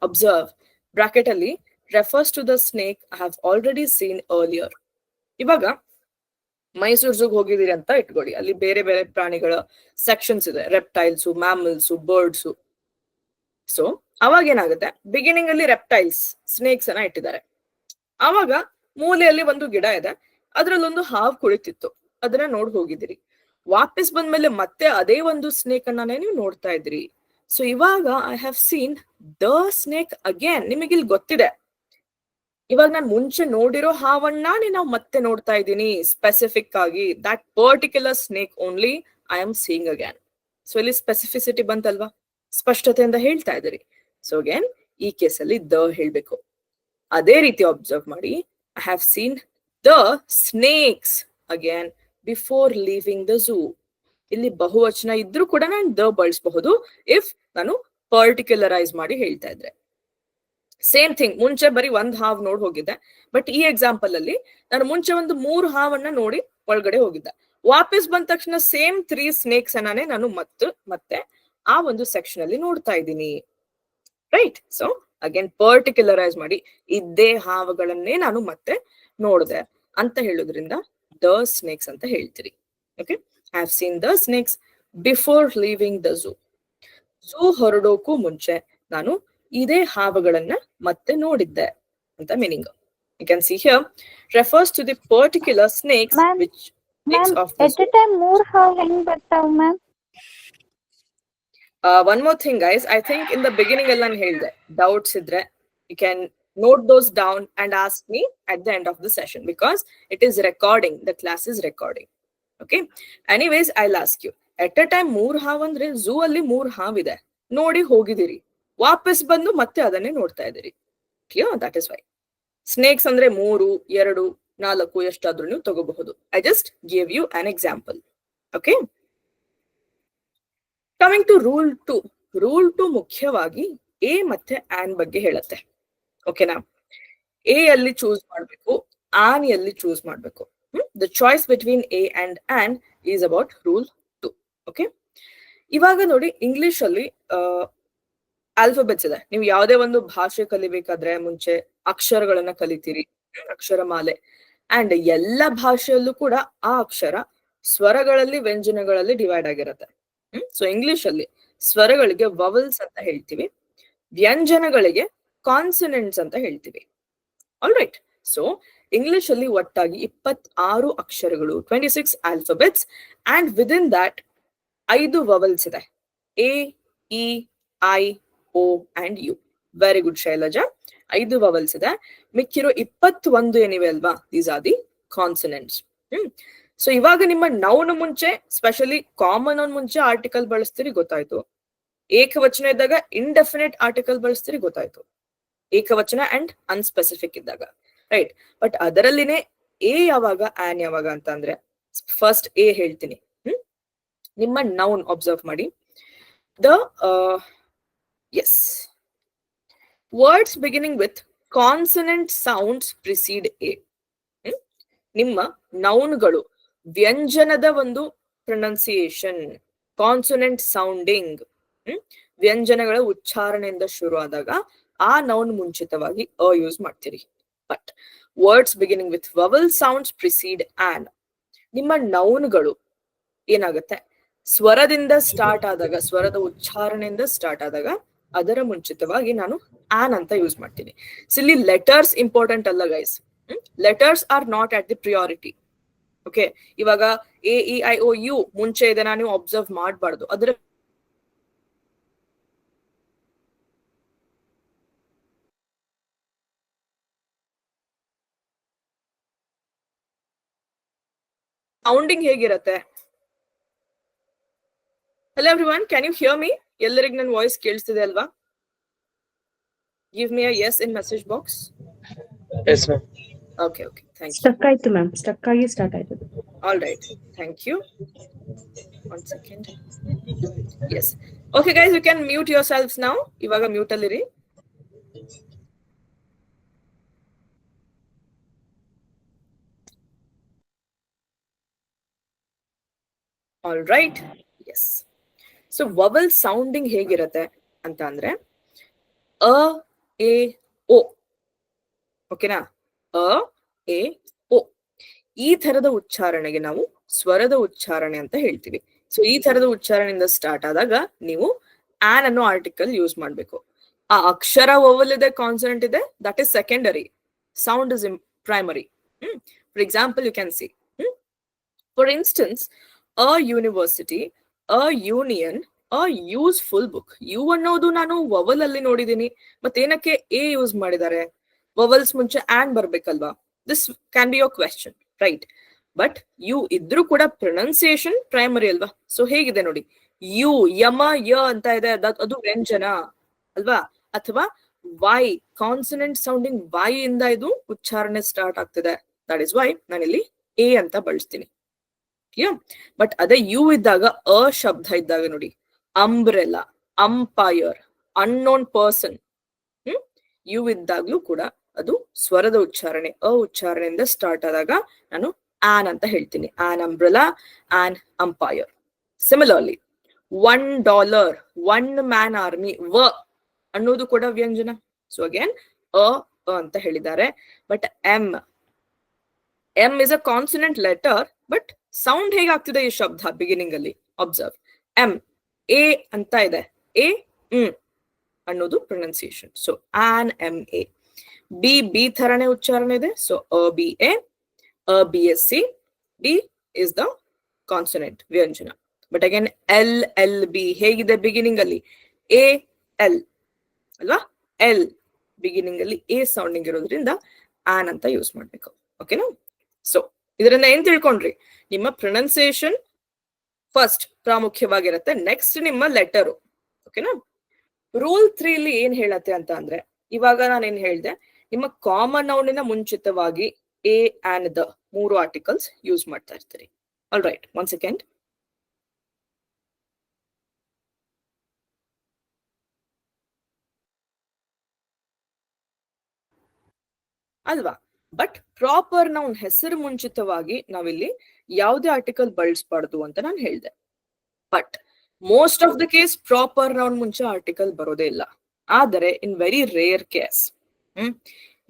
Observe, bracket ಅಲ್ಲಿ refers to the snake I have already seen earlier. ಇವಾಗ ಮೈಸೂರು ಝೂಗ್ ಹೋಗಿದ್ದೀರಿ ಅಂತ ಇಟ್ಕೊಳ್ಳಿ, ಅಲ್ಲಿ ಬೇರೆ ಬೇರೆ ಪ್ರಾಣಿಗಳ ಸೆಕ್ಷನ್ಸ್ ಇದೆ, ರೆಪ್ಟೈಲ್ಸ್, ಮ್ಯಾಮಲ್ಸ್, ಬರ್ಡ್ಸ್. ಸೊ ಅವಾಗ ಏನಾಗುತ್ತೆ, ಬಿಗಿನಿಂಗ್ ಅಲ್ಲಿ ರೆಪ್ಟೈಲ್ಸ್, ಸ್ನೇಕ್ಸ್ ಅನ್ನ ಇಟ್ಟಿದ್ದಾರೆ. ಆವಾಗ ಮೂಲೆಯಲ್ಲಿ ಒಂದು ಗಿಡ ಇದೆ, ಅದ್ರಲ್ಲೊಂದು ಹಾವು ಕುಳಿತಿತ್ತು, ಅದನ್ನ ನೋಡ್ ಹೋಗಿದ್ದೀರಿ. ವಾಪಸ್ ಬಂದ್ಮೇಲೆ ಮತ್ತೆ ಅದೇ ಒಂದು ಸ್ನೇಕ್ ಅನ್ನನೇ ನೀವು ನೋಡ್ತಾ ಇದ್ರಿ. ಸೊ ಇವಾಗ I have seen the snake again. ನಿಮಗಿಲ್ಲಿ ಗೊತ್ತಿದೆ, ಇವಾಗ ನಾನು ಮುಂಚೆ ನೋಡಿರೋ ಹಾವಣ್ಣನೇ ನಾವು ಮತ್ತೆ ನೋಡ್ತಾ ಇದ್ದೀನಿ, ಸ್ಪೆಸಿಫಿಕ್ ಆಗಿ that particular snake only I am seeing again. So ಇಲ್ಲಿ ಸ್ಪೆಸಿಫಿಸಿಟಿ ಬಂತಲ್ವಾ, ಸ್ಪಷ್ಟತೆಯಿಂದ ಹೇಳ್ತಾ ಇದ್ದೀರಿ. ಸೊ ಅಗೇನ್ ಈ ಕೇಸಲ್ಲಿ ದ ಹೇಳ್ಬೇಕು. ಅದೇ ರೀತಿ ಅಬ್ಸರ್ವ್ ಮಾಡಿ, I have seen the snakes again before leaving the zoo. ಇಲ್ಲಿ ಬಹುವಚನ ಇದ್ರೂ ಕೂಡ ನಾನು ದ ಬಳಸಬಹುದು ಇಫ್ ನಾನು ಪರ್ಟಿಕ್ಯುಲರೈಸ್ ಮಾಡಿ ಹೇಳ್ತಾ ಇದ್ರೆ. ಸೇಮ್ ಥಿಂಗ್, ಮುಂಚೆ ಬರೀ ಒಂದ್ ಹಾವ್ ನೋಡ್ ಹೋಗಿದ್ದೆ, ಬಟ್ ಈ ಎಕ್ಸಾಂಪಲ್ ಅಲ್ಲಿ ನಾನು ಮುಂಚೆ ಒಂದು 3 ಹಾವನ್ನ ನೋಡಿ ಒಳಗಡೆ ಹೋಗಿದ್ದೆ. ವಾಪಸ್ ಬಂದ ತಕ್ಷಣ ಸೇಮ್ 3 ಸ್ನೇಕ್ಸ್ ಅನ್ನೇ ನಾನು ಮತ್ತೆ ಆ ಒಂದು ಸೆಕ್ಷನ್ ಅಲ್ಲಿ ನೋಡ್ತಾ ಇದ್ದೀನಿ, ರೈಟ್? ಸೊ ಅಗೇನ್ ಪರ್ಟಿಕ್ಯುಲರೈಸ್ ಮಾಡಿ ಇದ್ದೇ ಹಾವುಗಳನ್ನೇ ನಾನು ಮತ್ತೆ ನೋಡಿದೆ ಅಂತ ಹೇಳೋದ್ರಿಂದ ದ ಸ್ನೇಕ್ಸ್ ಅಂತ ಹೇಳ್ತೀರಿ. Okay, I have seen the snakes before leaving the zoo. Zoo ಹೊರಡೋಕು ಮುಂಚೆ ನಾನು ಇದೇ ಹಾವುಗಳನ್ನ ಮತ್ತೆ ನೋಡಿದ್ದೆ ಅಂತ meaning. You can see here refers to the particular snakes which snakes of the zoo. At a time 3 ಹಾವು ಹೆಂಗ್ ಬರ್ತಾವ ma'am? One more thing, guys. I think in the beginning, allan helde doubts idre you can note those down and ask me at the end of the session because it is recording. The class is recording. Okay. Anyways, I'll ask you. At a time, 3 ಹಾವು ಅಂದ್ರೆ zoo ಅಲ್ಲಿ 3 ಹಾವು ಇದೆ, ನೋಡಿ ಹೋಗಿದ್ದೀರಿ, ವಾಪಸ್ ಬಂದು ಮತ್ತೆ ಅದನ್ನೇ ನೋಡ್ತಾ ಇದ್ದೀರಿ. Clear? That is why. Snakes ಅಂದ್ರೆ 3, 2, 4 ಎಷ್ಟಾದ್ರೂ ನೀವು ತಗೋಬಹುದು. I just give you an example. Okay, coming to rule 2. Rule 2 ಮುಖ್ಯವಾಗಿ ಎ ಮತ್ತೆ ಆನ್ ಬಗ್ಗೆ ಹೇಳುತ್ತೆ. ಓಕೆನಾ? ಎ ಅಲ್ಲಿ ಚೂಸ್ ಮಾಡ್ಬೇಕು, ಆನ್ ಎಲ್ಲಿ ಚೂಸ್ ಮಾಡ್ಬೇಕು. The choice between A and on is about rule 2. Okay, ಇವಾಗ ನೋಡಿ, ಇಂಗ್ಲಿಷ್ ಅಲ್ಲಿ ಆಲ್ಫಾಬೆಟ್ಸ್ ಇದೆ. ನೀವು ಯಾವುದೇ ಒಂದು ಭಾಷೆ ಕಲಿಬೇಕಾದ್ರೆ ಮುಂಚೆ ಅಕ್ಷರಗಳನ್ನ ಕಲಿತೀರಿ, ಅಕ್ಷರಮಾಲೆ. ಅಂಡ್ ಎಲ್ಲ ಭಾಷೆಯಲ್ಲೂ ಕೂಡ ಆ ಅಕ್ಷರ ಸ್ವರಗಳಲ್ಲಿ, ವ್ಯಂಜನಗಳಲ್ಲಿ ಡಿವೈಡ್ ಆಗಿರುತ್ತೆ. ಸೊ ಇಂಗ್ಲಿಷ್ ಅಲ್ಲಿ ಸ್ವರಗಳಿಗೆ ವವಲ್ಸ್ ಅಂತ ಹೇಳ್ತೀವಿ, ವ್ಯಂಜನಗಳಿಗೆ ಕಾನ್ಸನೆಂಟ್ಸ್ ಅಂತ ಹೇಳ್ತೀವಿ. All right. ಸೊ ಇಂಗ್ಲಿಷ್ ಅಲ್ಲಿ ಒಟ್ಟಾಗಿ 26 ಅಕ್ಷರಗಳು, 26 alphabets, and within that 5 vowels ಇದೆ, A, E, I, O and U. Very good Shailaja. 5 vowels ಇದೆ, ಮಿಕ್ಕಿರೋ 21 ಏನಿವೆ ಅಲ್ವಾ, these are the consonants. So ಇವಾಗ ನಿಮ್ಮ ನೌನ್ ಮುಂಚೆ, ಸ್ಪೆಷಲಿ ಕಾಮನ್ ನೌನ್ ಮುಂಚೆ ಆರ್ಟಿಕಲ್ ಬಳಸ್ತೀರಿ, ಗೊತ್ತಾಯ್ತು. ಏಕವಚನ ಇದ್ದಾಗ ಇಂಡೆಫಿನೆಟ್ ಆರ್ಟಿಕಲ್ ಬಳಸ್ತೀರಿ, ಗೊತ್ತಾಯ್ತು. ಏಕವಚನ ಅಂಡ್ ಅನ್ಸ್ಪೆಸಿಫಿಕ್ ಇದ್ದಾಗ, ರೈಟ್? ಬಟ್ ಅದರಲ್ಲಿನೇ ಎ ಯಾವಾಗ, ಆನ್ ಯಾವಾಗ ಅಂತ ಅಂದ್ರೆ, ಫಸ್ಟ್ ಎ ಹೇಳ್ತೀನಿ. ನಿಮ್ಮ ನೌನ್ ಅಬ್ಸರ್ವ್ ಮಾಡಿ. These words beginning with consonant sounds precede a. ನಿಮ್ಮ ನೌನ್ಗಳು ವ್ಯಂಜನದ ಒಂದು ಪ್ರೊನೌನ್ಸಿಯೇಷನ್, ಕಾನ್ಸನೆಂಟ್ ಸೌಂಡಿಂಗ್, ವ್ಯಂಜನಗಳ ಉಚ್ಚಾರಣೆಯಿಂದ ಶುರು ಆದಾಗ ಆ ನೌನ್ ಮುಂಚಿತವಾಗಿ ಅ ಯೂಸ್ ಮಾಡ್ತೀರಿ. But words beginning with vowel sounds precede an. ನಿಮ್ಮ ನೌನ್ಗಳು ಏನಾಗುತ್ತೆ, ಸ್ವರದಿಂದ ಸ್ಟಾರ್ಟ್ ಆದಾಗ, ಸ್ವರದ ಉಚ್ಚಾರಣೆಯಿಂದ ಸ್ಟಾರ್ಟ್ ಆದಾಗ ಅದರ ಮುಂಚಿತವಾಗಿ ನಾನು ಆನ್ ಅಂತ ಯೂಸ್ ಮಾಡ್ತೀನಿ. ಸೊ ಇಲ್ಲಿ ಲೆಟರ್ಸ್ ಇಂಪಾರ್ಟೆಂಟ್ ಅಲ್ಲ guys. Letters are not at the priority. Okay, ಇವಾಗ AEIOU ಮುಂಚೆ ಇದನ್ನ ನೀವು ಅಬ್ಸರ್ವ್ ಮಾಡಬಾರ್ದು. ಅದರ ಸೌಂಡಿಂಗ್ ಹೇಗಿರತ್ತೆ? Hello everyone, can you hear me? ಎಲ್ಲರಿಗೂ ನನ್ನ ವಾಯ್ಸ್ ಕೇಳಿಸ್ತಿದೆ ಅಲ್ವಾ? Give me a yes in message box. Yes, ma'am. Okay, thank you. Stuck ಆಯ್ತು ಮ್ಯಾಮ್, ಸ್ಟಕ್ ಆಗಿ ಸ್ಟಾರ್ಟ್ ಆಯ್ತು. All right, thank you. 1 second. Yes. Okay guys, you can mute yourselves now. ಇವಾಗ mute ಅಲ್ಲಿ ಇರಿ. All right. Yes. So vowel sounding ಹೇಗಿರತ್ತೆ ಅಂತ ಅಂದ್ರೆ ಅ A O. ಓಕೆನಾ? ಅ A O ಈ ತರದ ಉಚ್ಚಾರಣೆಗೆ ನಾವು ಸ್ವರದ ಉಚ್ಚಾರಣೆ ಅಂತ ಹೇಳ್ತೀವಿ. ಸೊ ಈ ತರದ ಉಚ್ಚಾರಣೆಯಿಂದ ಸ್ಟಾರ್ಟ್ ಆದಾಗ ನೀವು ಆನ್ ಅನ್ನೋ ಆರ್ಟಿಕಲ್ ಯೂಸ್ ಮಾಡ್ಬೇಕು. ಆ ಅಕ್ಷರ ವವಲ್ ಇದೆ, ಕಾನ್ಸನೆಂಟ್ ಇದೆ, that is secondary. Sound is primary. For example you can see, for instance, a university, a union, a useful book. You ಅನ್ನೋದು ನಾನು ವವಲ್ ಅಲ್ಲಿ ನೋಡಿದೀನಿ, ಮತ್ತೇನಕ್ಕೆ ಎ ಯೂಸ್ ಮಾಡಿದ್ದಾರೆ? ವವಲ್ಸ್ ಮುಂಚೆ ಆನ್ ಬರ್ಬೇಕಲ್ವಾ? This can be your question, right? But you ಇದ್ರೂ ಕೂಡ ಪ್ರೊನೌನ್ಸಿಯೇಷನ್ ಪ್ರೈಮರಿ ಅಲ್ವಾ? ಸೊ ಹೇಗಿದೆ ನೋಡಿ, ಯು ಯಮ ಯ ಅಂತ ಇದೆ, ಅದು ವ್ಯಂಜನ ಅಲ್ವಾ? ಅಥವಾ ವೈ, ಕಾನ್ಸನೆಂಟ್ ಸೌಂಡಿಂಗ್ ವೈ ಇಂದ ಇದು ಉಚ್ಚಾರಣೆ ಸ್ಟಾರ್ಟ್ ಆಗ್ತಿದೆ. ದಟ್ ಇಸ್ ವೈ ನಾನಿಲ್ಲಿ ಎ ಅಂತ ಬಳಸ್ತೀನಿ. ಬಟ್ ಅದೇ ಯು ಇದ್ದಾಗ, ಅ ಶಬ್ದ ಇದ್ದಾಗ ನೋಡಿ, umbrella, umpire, unknown person, you ಇದ್ದಾಗ್ಲೂ ಕೂಡ ಅದು ಸ್ವರದ ಉಚ್ಚಾರಣೆ, ಅ ಉಚ್ಚಾರಣೆಯಿಂದ ಸ್ಟಾರ್ಟ್ ಆದಾಗ ನಾನು ಆನ್ ಅಂತ ಹೇಳ್ತೀನಿ. An umbrella, an umpire. Similarly $1, one man army, ವ ಅನ್ನೋದು ಕೂಡ ವ್ಯಂಜನ. ಸೊ ಅಗೇನ್ ಅ ಅಂತ ಹೇಳಿದ್ದಾರೆ. But M is a consonant letter, but sound ಹೇಗಾಗ್ತಿದೆ ಈ ಶಬ್ದ ಬಿಗಿನಿಂಗ್ ಅಲ್ಲಿ? ಅಬ್ಸರ್ವ್, ಎಂ ಎ ಅಂತ ಇದೆ, ಎ ಅನ್ನೋದು pronunciation. So an M A. B ಥರನೇ ಉಚ್ಚಾರಣೆ ಇದೆ. So a B A, a B S C, B is the consonant ವ್ಯಂಜನ. ಬಟ್ ಅಗೇನ್ ಎಲ್ ಬಿ ಹೇಗಿದೆ ಬಿಗಿನಿಂಗ್ ಅಲ್ಲಿ? ಎ ಎಲ್ ಅಲ್ವಾ? ಎಲ್ ಬಿಗಿನಿಂಗ್ ಅಲ್ಲಿ ಎ ಸೌಂಡಿಂಗ್ ಇರೋದ್ರಿಂದ ಆನ್ ಅಂತ ಯೂಸ್ ಮಾಡ್ಬೇಕು. ಓಕೆನಾ? ಸೊ ಇದರಿಂದ ಏನ್ ತಿಳ್ಕೊಂಡ್ರಿ? ನಿಮ್ಮ ಪ್ರೊನೌನ್ಸಿಯೇಷನ್ ಫಸ್ಟ್ ಪ್ರಾಮುಖ್ಯವಾಗಿರುತ್ತೆ, ನೆಕ್ಸ್ಟ್ ನಿಮ್ಮ ಲೆಟರು. ಓಕೆನಾ? ರೂಲ್ 3 ಇಲ್ಲಿ ಏನ್ ಹೇಳತ್ತೆ ಅಂತ ಅಂದ್ರೆ, ಇವಾಗ ನಾನೇನ್ ಹೇಳ್ದೆ, ನಿಮ್ಮ ಕಾಮನ್ ನೌನಿನ ಮುಂಚಿತವಾಗಿ A on the 3 articles use ಮಾಡ್ತಾ ಇರ್ತೀರಿ. All right, 1 second. ಅಲ್ವಾ? ಬಟ್ ಪ್ರಾಪರ್ ನೌನ್, ಹೆಸರು ಮುಂಚಿತವಾಗಿ ನಾವಿಲ್ಲಿ ಯಾವುದೇ ಆರ್ಟಿಕಲ್ ಬಳಸಬಾರ್ದು ಅಂತ ನಾನು ಹೇಳ್ದೆ. But most of the case proper noun ಮುಂಚೆ ಆರ್ಟಿಕಲ್ ಬರೋದೇ ಇಲ್ಲ. ಆದರೆ ಇನ್ ವೆರಿ ರೇರ್ ಕೇಸ್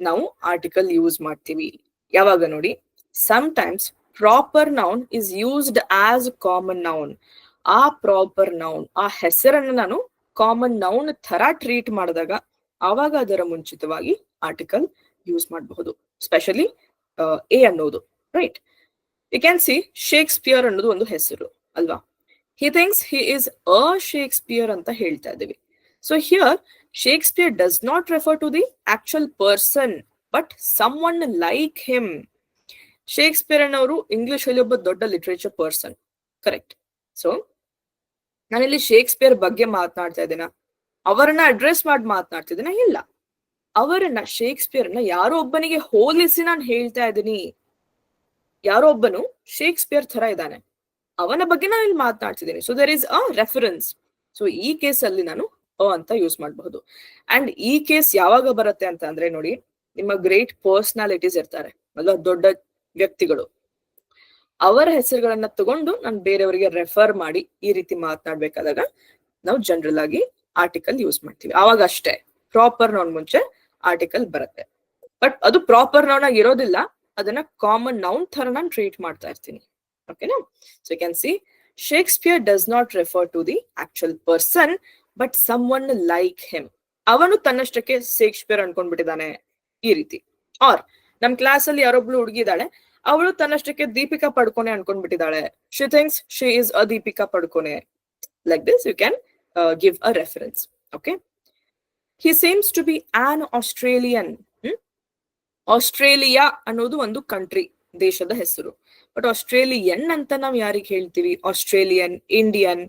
ನಾವು ಆರ್ಟಿಕಲ್ ಯೂಸ್ ಮಾಡ್ತೀವಿ. ಯಾವಾಗ ನೋಡಿ, sometimes proper noun is used as common noun. ಆ ಪ್ರಾಪರ್ ನೌನ್, ಆ ಹೆಸರನ್ನು ನಾನು ಕಾಮನ್ ನೌನ್ ತರ ಟ್ರೀಟ್ ಮಾಡಿದಾಗ ಆವಾಗ ಅದರ ಮುಂಚಿತವಾಗಿ ಆರ್ಟಿಕಲ್ ಯೂಸ್ ಮಾಡಬಹುದು. ಸ್ಪೆಷಲಿ ಎ ಅನ್ನೋದು, right? You can see Shakespeare ಅನ್ನೋದು ಒಂದು ಹೆಸರು ಅಲ್ವಾ? He thinks he is a Shakespeare ಅಂತ ಹೇಳ್ತಾ ಇದ್ದೀವಿ. So here Shakespeare does not refer to the actual person, but someone like him. Shakespeare ಅನ್ನೋರು ಇಂಗ್ಲಿಷ್ ಅಲ್ಲಿ ಒಬ್ಬ ದೊಡ್ಡ ಲಿಟ್ರೇಚರ್ ಪರ್ಸನ್, ಕರೆಕ್ಟ್? ಸೊ ನಾನಿಲ್ಲಿ ಶೇಕ್ಸ್ಪಿಯರ್ ಬಗ್ಗೆ ಮಾತನಾಡ್ತಾ ಇದ್ದೀನ, ಅವರನ್ನ ಅಡ್ರೆಸ್ ಮಾಡಿ ಮಾತನಾಡ್ತಿದ್ದೀನ? ಇಲ್ಲ, ಅವರನ್ನ, ಶೇಕ್ಸ್ಪಿಯರ್ನ ಯಾರೋ ಒಬ್ಬನಿಗೆ ಹೋಲಿಸಿ ನಾನು ಹೇಳ್ತಾ ಇದ್ದೀನಿ. ಯಾರೋ ಒಬ್ಬನು ಶೇಕ್ಸ್ಪಿಯರ್ ತರ ಇದ್ದಾನೆ, ಅವನ ಬಗ್ಗೆ ನಾನು ಇಲ್ಲಿ ಮಾತನಾಡ್ತಿದ್ದೀನಿ. So there is a reference. So ಈ ಕೇಸ್ ಅಲ್ಲಿ ನಾನು ಅ ಅಂತ ಯೂಸ್ ಮಾಡಬಹುದು. ಅಂಡ್ ಈ ಕೇಸ್ ಯಾವಾಗ ಬರುತ್ತೆ ಅಂತ ಅಂದ್ರೆ ನೋಡಿ, ನಿಮ್ಮ ಗ್ರೇಟ್ ಪರ್ಸನಾಲಿಟೀಸ್ ಇರ್ತಾರೆ ಅಲ್ವಾ, ದೊಡ್ಡ ವ್ಯಕ್ತಿಗಳು, ಅವರ ಹೆಸರುಗಳನ್ನ ತಗೊಂಡು ನಾನು ಬೇರೆಯವರಿಗೆ ರೆಫರ್ ಮಾಡಿ ಈ ರೀತಿ ಮಾತನಾಡ್ಬೇಕಾದಾಗ ನಾವು ಜನರಲ್ ಆಗಿ ಆರ್ಟಿಕಲ್ ಯೂಸ್ ಮಾಡ್ತೀವಿ. ಅವಾಗ ಅಷ್ಟೇ ಪ್ರಾಪರ್ ನೌನ್ ಮುಂಚೆ ಆರ್ಟಿಕಲ್ ಬರುತ್ತೆ. ಬಟ್ ಅದು ಪ್ರಾಪರ್ ನೌನ್ ಆಗಿ ಇರೋದಿಲ್ಲ, ಅದನ್ನ ಕಾಮನ್ ನೌನ್ ತರ ನಾನು ಟ್ರೀಟ್ ಮಾಡ್ತಾ ಇರ್ತೀನಿ. ಓಕೆನಾ? So you can see Shakespeare does not refer to the actual person but someone like him. ಅವನು ತನ್ನಷ್ಟಕ್ಕೆ ಶೇಕ್ಸ್ಪಿಯರ್ ಅನ್ಕೊಂಡ್ಬಿಟ್ಟಿದ್ದಾನೆ ಈ ರೀತಿ. ಆರ್ ನಮ್ ಕ್ಲಾಸ್ ಅಲ್ಲಿ ಯಾರೊಬ್ಳು ಹುಡುಗಿದಾಳೆ, ಅವಳು ತನ್ನಷ್ಟಕ್ಕೆ ದೀಪಿಕಾ ಪಡ್ಕೋನೆ ಅನ್ಕೊಂಡ್ಬಿಟ್ಟಿದ್ದಾಳೆ. She thinks she is a Deepika Padukone. Like this you can give a reference. Okay, he seems to be an Australian. Australia ಅನ್ನೋದು ಒಂದು ಕಂಟ್ರಿ, ದೇಶದ ಹೆಸರು. ಬಟ್ ಆಸ್ಟ್ರೇಲಿಯನ್ ಅಂತ ನಾವು ಯಾರಿಗೆ ಹೇಳ್ತೀವಿ? ಆಸ್ಟ್ರೇಲಿಯನ್, ಇಂಡಿಯನ್,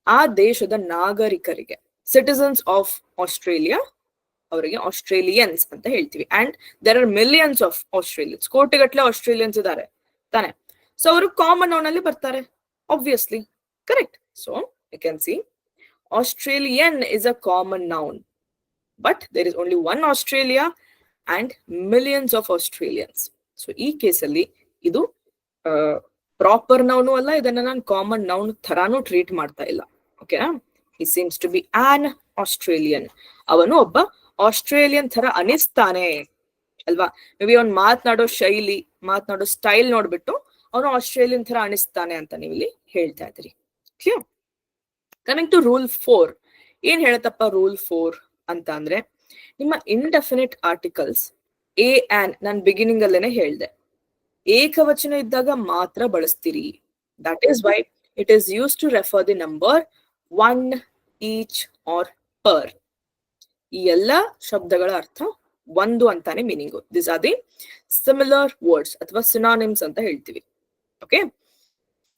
ಆ ದೇಶದ ನಾಗರಿಕರಿಗೆ, ಸಿಟಿಸನ್ಸ್ ಆಫ್ ಆಸ್ಟ್ರೇಲಿಯಾ, ಅವರಿಗೆ ಆಸ್ಟ್ರೇಲಿಯನ್ಸ್ ಅಂತ ಹೇಳ್ತೀವಿ. And there are millions of Australians, ಕೋಟಿಗಟ್ಟಲೆ ಆಸ್ಟ್ರೇಲಿಯನ್ಸ್ ಇದ್ದಾರೆ ತಾನೆ. ಸೊ ಅವರು ಕಾಮನ್ ನೌನ್ ಅಲ್ಲಿ ಬರ್ತಾರೆ, obviously. Correct. So you can see Australian is a common noun, but there is only one Australia and millions of Australians. So ಈ ಕೇಸಲ್ಲಿ ಇದು ಪ್ರಾಪರ್ ನೌನು ಅಲ್ಲ, ಇದನ್ನ ನಾನು ಕಾಮನ್ ನೌನ್ ತರಾನು ಟ್ರೀಟ್ ಮಾಡ್ತಾ ಇಲ್ಲ. ಓಕೆನಾ? He seems to be an Australian. ಅವನು ಒಬ್ಬ ಆಸ್ಟ್ರೇಲಿಯನ್ ತರ ಅನಿಸ್ತಾನೆ ಅಲ್ವಾ? ಮೇ ಬಿ ಅವ್ನು ಮಾತನಾಡೋ ಶೈಲಿ, ಮಾತನಾಡೋ ಸ್ಟೈಲ್ ನೋಡ್ಬಿಟ್ಟು ಅವನು ಆಸ್ಟ್ರೇಲಿಯನ್ ತರ ಅನಿಸ್ತಾನೆ ಅಂತ ನೀವು ಇಲ್ಲಿ ಹೇಳ್ತಾ ಇದ್ರಿ. ಕ್ಲಿಯರ್? Coming to rule 4. ಏನ್ ಹೇಳತ್ತಪ್ಪ ರೂಲ್ 4 ಅಂತ ಅಂದ್ರೆ, ನಿಮ್ಮ ಇಂಡೆಫಿನಿಟ್ ಆರ್ಟಿಕಲ್ಸ್ ಎ ಆನ್, ನಾನು ಬಿಗಿನಿಂಗ್ ಅಲ್ಲೇನೆ ಹೇಳ್ದೆ, ಏಕವಚನ ಇದ್ದಾಗ ಮಾತ್ರ ಬಳಸ್ತೀರಿ. That is why it is use to refer the number one, each or per. ಈ ಎಲ್ಲ ಶಬ್ದಗಳ ಅರ್ಥ ಒಂದು ಅಂತಾನೆ meaning. This are the similar words ಅಥವಾ ಸಿನಾನಿಮ್ಸ್ ಅಂತ ಹೇಳ್ತೀವಿ. ಓಕೆ,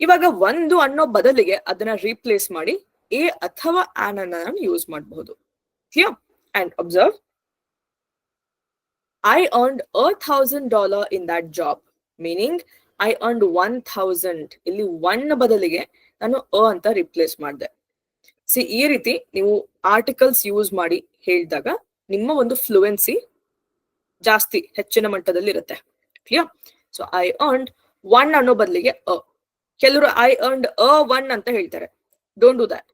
ಇವಾಗ ಒಂದು ಅನ್ನೋ ಬದಲಿಗೆ ಅದನ್ನ ರೀಪ್ಲೇಸ್ ಮಾಡಿ ಎ ಅಥವಾ ಆನ್ ಅನ್ನ ನಾನು ಯೂಸ್ ಮಾಡಬಹುದು. Clear? And observe, I earned $1,000 in that job, meaning I earned 1,000. ಇಲ್ಲಿ 1 ಬದಲಿಗೆ ನಾನು ಅಂತ ರಿಪ್ಲೇಸ್ ಮಾಡಿದೆ. ಸಿ, ಈ ರೀತಿ ನೀವು ಆರ್ಟಿಕಲ್ಸ್ ಯೂಸ್ ಮಾಡಿ ಹೇಳಿದಾಗ ನಿಮ್ಮ ಒಂದು ಫ್ಲೂಯೆನ್ಸಿ ಜಾಸ್ತಿ, ಹೆಚ್ಚಿನ ಮಟ್ಟದಲ್ಲಿ ಇರುತ್ತೆ. ಕ್ಲಿಯರ್? ಸೊ ಐ ಅರ್ನ್ಡ್ 1 ಅನ್ನೋ ಬದಲಿಗೆ ಕೆಲವರು ಐ ಅರ್ನ್ಡ್ 1 ಅಂತ ಹೇಳ್ತಾರೆ. Don't do that.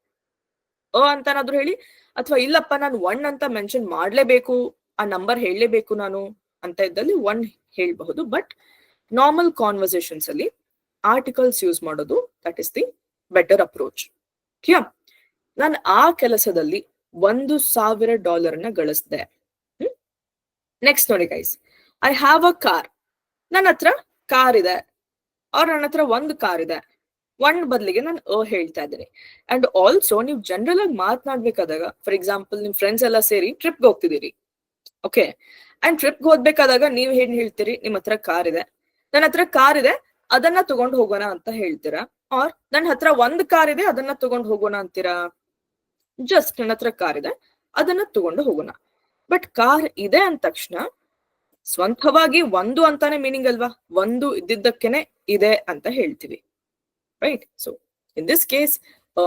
ಅಂತನಾದ್ರೂ ಹೇಳಿ, ಅಥವಾ ಇಲ್ಲಪ್ಪ ನಾನು 1 ಅಂತ ಮೆನ್ಷನ್ ಮಾಡ್ಲೇಬೇಕು, ಆ ನಂಬರ್ ಹೇಳಲೇಬೇಕು ನಾನು ಅಂತ ಇದ್ದಲ್ಲಿ 1 ಹೇಳ್ಬಹುದು. ಬಟ್ ನಾರ್ಮಲ್ ಕಾನ್ವರ್ಸೇಷನ್ಸ್ ಅಲ್ಲಿ ಆರ್ಟಿಕಲ್ಸ್ ಯೂಸ್ ಮಾಡೋದು, that is the better approach. Clear? ನಾನು ಆ ಕೆಲಸದಲ್ಲಿ $1,000 ಗಳಿಸಿದೆ. ನೆಕ್ಸ್ಟ್ ನೋಡಿ guys, I have a car. ನನ್ನ ಹತ್ರ ಕಾರ್ ಇದೆ, ಅವ್ರ ನನ್ನ ಹತ್ರ ಒಂದು ಕಾರ್ ಇದೆ. 1 ಬದಲಿಗೆ ನಾನು ಹೇಳ್ತಾ ಇದ್ದೀನಿ. ಅಂಡ್ ಆಲ್ಸೋ ನೀವು ಜನರಲ್ ಆಗಿ ಮಾತನಾಡ್ಬೇಕಾದಾಗ, ಫಾರ್ ಎಕ್ಸಾಂಪಲ್ ನಿಮ್ ಫ್ರೆಂಡ್ಸ್ ಎಲ್ಲ ಸೇರಿ ಟ್ರಿಪ್ಗೆ ಹೋಗ್ತಿದ್ದೀರಿ. ಓಕೆ, ಅಂಡ್ ಟ್ರಿಪ್ಗೆ ಹೋಗ್ಬೇಕಾದಾಗ ನೀವ್ ಏನ್ ಹೇಳ್ತೀರಿ? ನಿಮ್ ಹತ್ರ ಕಾರ್ ಇದೆ, ನನ್ನ ಹತ್ರ ಕಾರ್ ಇದೆ, ಅದನ್ನ ತಗೊಂಡು ಹೋಗೋಣ ಅಂತ ಹೇಳ್ತೀರಾ? ಆರ್ ನನ್ನ ಹತ್ರ 1 ಕಾರ್ ಇದೆ, ಅದನ್ನ ತಗೊಂಡು ಹೋಗೋಣ ಅಂತೀರಾ? ಜಸ್ಟ್ ನನ್ನ ಹತ್ರ ಕಾರ್ ಇದೆ, ಅದನ್ನ ತಗೊಂಡು ಹೋಗೋಣ. ಬಟ್ ಕಾರ್ ಇದೆ ಅಂದ ತಕ್ಷಣ ಸ್ವಂತವಾಗಿ 1 ಅಂತಾನೆ ಮೀನಿಂಗ್ ಅಲ್ವಾ? 1 ಇದ್ದಿದ್ದಕ್ಕೇನೆ ಇದೆ ಅಂತ ಹೇಳ್ತೀವಿ, right? So in this case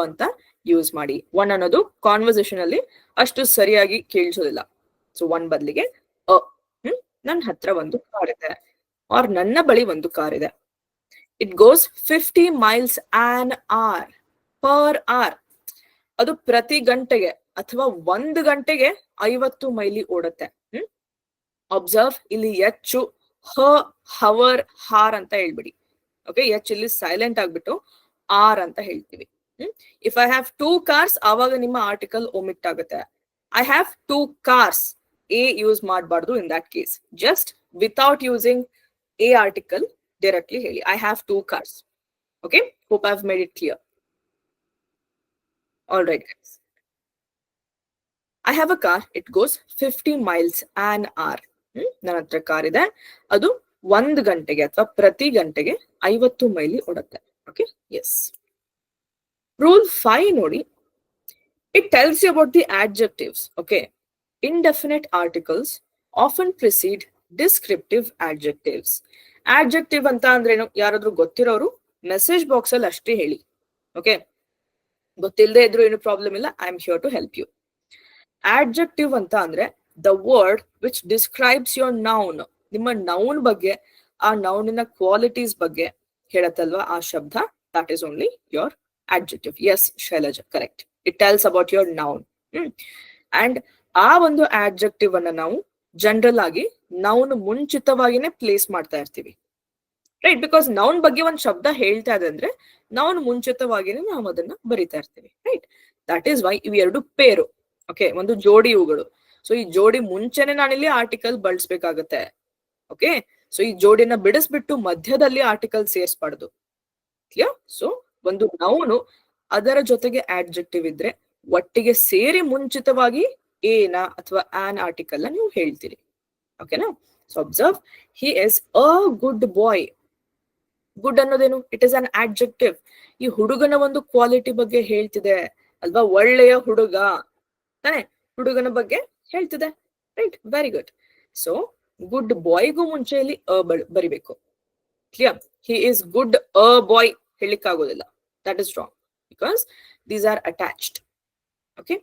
ಅಂತ ಯೂಸ್ ಮಾಡಿ. 1 ಅನ್ನೋದು ಕಾನ್ವರ್ಸೇಷನ್ ಅಲ್ಲಿ ಅಷ್ಟು ಸರಿಯಾಗಿ ಕೇಳಿಸೋದಿಲ್ಲ. ಸೊ 1 ಬದಲಿಗೆ ನನ್ನ ಹತ್ರ 1 ಕಾರ್ ಇದೆ, ಆರ್ ನನ್ನ ಬಳಿ 1 ಕಾರ್ ಇದೆ. It goes 50 miles an hour per hour. ಅದು ಪ್ರತಿ ಗಂಟೆಗೆ ಅಥವಾ 1 ಗಂಟೆಗೆ 50 ಮೈಲಿ ಓಡುತ್ತೆ. ಅಬ್ಸರ್ವ್, ಇಲ್ಲಿ ಹೆಚ್ಚು ಹವರ್, ಹಾರ್ ಅಂತ ಹೇಳ್ಬಿಡಿ. ಓಕೆ, ಎಚ್ ಇಲ್ಲಿ ಸೈಲೆಂಟ್ ಆಗ್ಬಿಟ್ಟು ಆರ್ ಅಂತ ಹೇಳ್ತೀವಿ. ಇಫ್ ಐ ಹ್ಯಾವ್ 2 cars, ಆವಾಗ ನಿಮ್ಮ ಆರ್ಟಿಕಲ್ ಒಮಿಟ್ ಆಗುತ್ತೆ. I have 2 cars, a use ಮಾಡಬಾರ್ದು in that case. Just without using a article directly ಹೇಳಿ, I have 2 cars. Okay, hope I have made it clear. All right guys, I have a car, it goes 50 miles an hour. ನನ್ನ ಹತ್ರ car ಇದೆ, ಅದು 1 ಗಂಟೆಗೆ ಅಥವಾ ಪ್ರತಿ ಗಂಟೆಗೆ 50 mile ಓಡುತ್ತೆ. Okay, S. ರೂಲ್ 5 ನೋಡಿ, it tells you about the adjectives. Okay, indefinite articles often precede descriptive adjectives. Adjective ಅಂತ ಅಂದ್ರೇನು? ಯಾರಾದ್ರೂ ಗೊತ್ತಿರೋರು ಮೆಸೇಜ್ ಬಾಕ್ಸ್ ಅಲ್ಲಿ ಅಷ್ಟೇ ಹೇಳಿ. ಓಕೆ, ಗೊತ್ತಿಲ್ಲದೆ ಇದ್ರು ಏನು ಪ್ರಾಬ್ಲಮ್ ಇಲ್ಲ, I am here to help you. Adjective ಅಂತ ಅಂದ್ರೆ the word which describes your noun. ನಿಮ್ಮ ನೌನ್ ಬಗ್ಗೆ, ಆ ನೌನಿನ ಕ್ವಾಲಿಟೀಸ್ ಬಗ್ಗೆ ಹೇಳತ್ತಲ್ವಾ ಆ ಶಬ್ದ, that is only your adjective. Yes, Shailaja, correct. It tells about your noun. And ಆ ಒಂದು adjective ಅನ್ನ ನಾವು ಜನರಲ್ ಆಗಿ ನೌನ್ ಮುಂಚಿತವಾಗಿನೇ ಪ್ಲೇಸ್ ಮಾಡ್ತಾ ಇರ್ತೀವಿ, ರೈಟ್? ಬಿಕಾಸ್ ನೌನ್ ಬಗ್ಗೆ ಒಂದ್ ಶಬ್ದ ಹೇಳ್ತಾ ಇದೆ ಅಂದ್ರೆ ನೌನ್ ಮುಂಚಿತವಾಗಿನೇ ನಾವು ಅದನ್ನ ಬರಿತಾ ಇರ್ತೀವಿ, ರೈಟ್? ದಟ್ ಈಸ್ ವೈ ಇವು ಎರಡು ಪೇರು, ಓಕೆ, ಒಂದು ಜೋಡಿ ಇವುಗಳು. ಸೊ ಈ ಜೋಡಿ ಮುಂಚೆನೆ ನಾನಿಲ್ಲಿ ಆರ್ಟಿಕಲ್ ಬಳಸ್ಬೇಕಾಗತ್ತೆ, ಓಕೆ? ಸೊ ಈ ಜೋಡಿನ ಬಿಡಿಸ್ಬಿಟ್ಟು ಮಧ್ಯದಲ್ಲಿ ಆರ್ಟಿಕಲ್ ಸೇರಿಸಬಾರ್ದು, ಕ್ಲಿಯರ್? ಸೊ ಒಂದು ನೌನು ಅದರ ಜೊತೆಗೆ ಆಡ್ಜೆಕ್ಟಿವ್ ಇದ್ರೆ ಒಟ್ಟಿಗೆ ಸೇರಿ ಮುಂಚಿತವಾಗಿ ಏನ ಅಥವಾ ಆನ್ ಆರ್ಟಿಕಲ್ ನೀವು ಹೇಳ್ತೀರಿ, ಓಕೆನಾ? So observe, he is a good boy. Good ಅನ್ನೋದೇನು? It is an adjective. ಈ ಹುಡುಗನ ಒಂದು ಕ್ವಾಲಿಟಿ ಬಗ್ಗೆ ಹೇಳ್ತಿದೆ ಅಲ್ವಾ? ಒಳ್ಳೆಯ ಹುಡುಗ ತಾನೆ, ಹುಡುಗನ ಬಗ್ಗೆ ಹೇಳ್ತಿದೆ, right? Very good. So good ಬಾಯ್ಗೂ ಮುಂಚೆ ಇಲ್ಲಿ ಬರಿಬೇಕು, clear? He is good a boy ಹೇಳಿಕ್ಕಾಗೋದಿಲ್ಲ, that is wrong because these are attached, okay?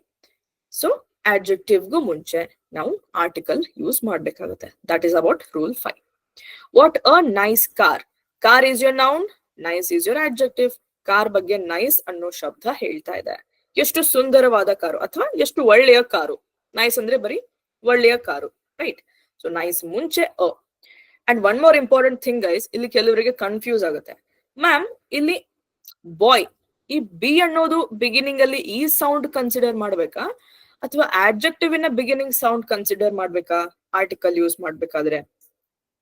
So ಆಡ್ಜೆಕ್ಟಿವ್ಗೂ ಮುಂಚೆ ನಾವು ಆರ್ಟಿಕಲ್ ಯೂಸ್ ಮಾಡ್ಬೇಕಾಗುತ್ತೆ. That is about rule 5. What a nice car. Car is your noun, nice is your adjective. Car ಬಗ್ಗೆ nice ಅನ್ನೋ ಶಬ್ದ ಹೇಳ್ತಾ ಇದೆ. ಎಷ್ಟು ಸುಂದರವಾದ ಕಾರು ಅಥವಾ ಎಷ್ಟು ಒಳ್ಳೆಯ ಕಾರು. ನೈಸ್ ಅಂದ್ರೆ ಬರೀ ಒಳ್ಳೆಯ ಕಾರು, ರೈಟ್? ಸೊ ನೈಸ್ ಮುಂಚೆ a. And one more important thing guys, ಇಲ್ಲಿ ಕೆಲವರಿಗೆ ಕನ್ಫ್ಯೂಸ್ ಆಗುತ್ತೆ. ಮ್ಯಾಮ್ ಇಲ್ಲಿ ಬಾಯ್, ಈ ಬಿ ಅನ್ನೋದು ಬಿಗಿನಿಂಗ್ ಅಲ್ಲಿ ಈ ಸೌಂಡ್ ಕನ್ಸಿಡರ್ ಮಾಡ್ಬೇಕಾ ಅಥವಾ ಆಡ್ಜೆಕ್ಟಿವ್ ಇನ ಬಿಗಿನಿಂಗ್ ಸೌಂಡ್ ಕನ್ಸಿಡರ್ ಮಾಡ್ಬೇಕಾ ಆರ್ಟಿಕಲ್ ಯೂಸ್ ಮಾಡ್ಬೇಕಾದ್ರೆ?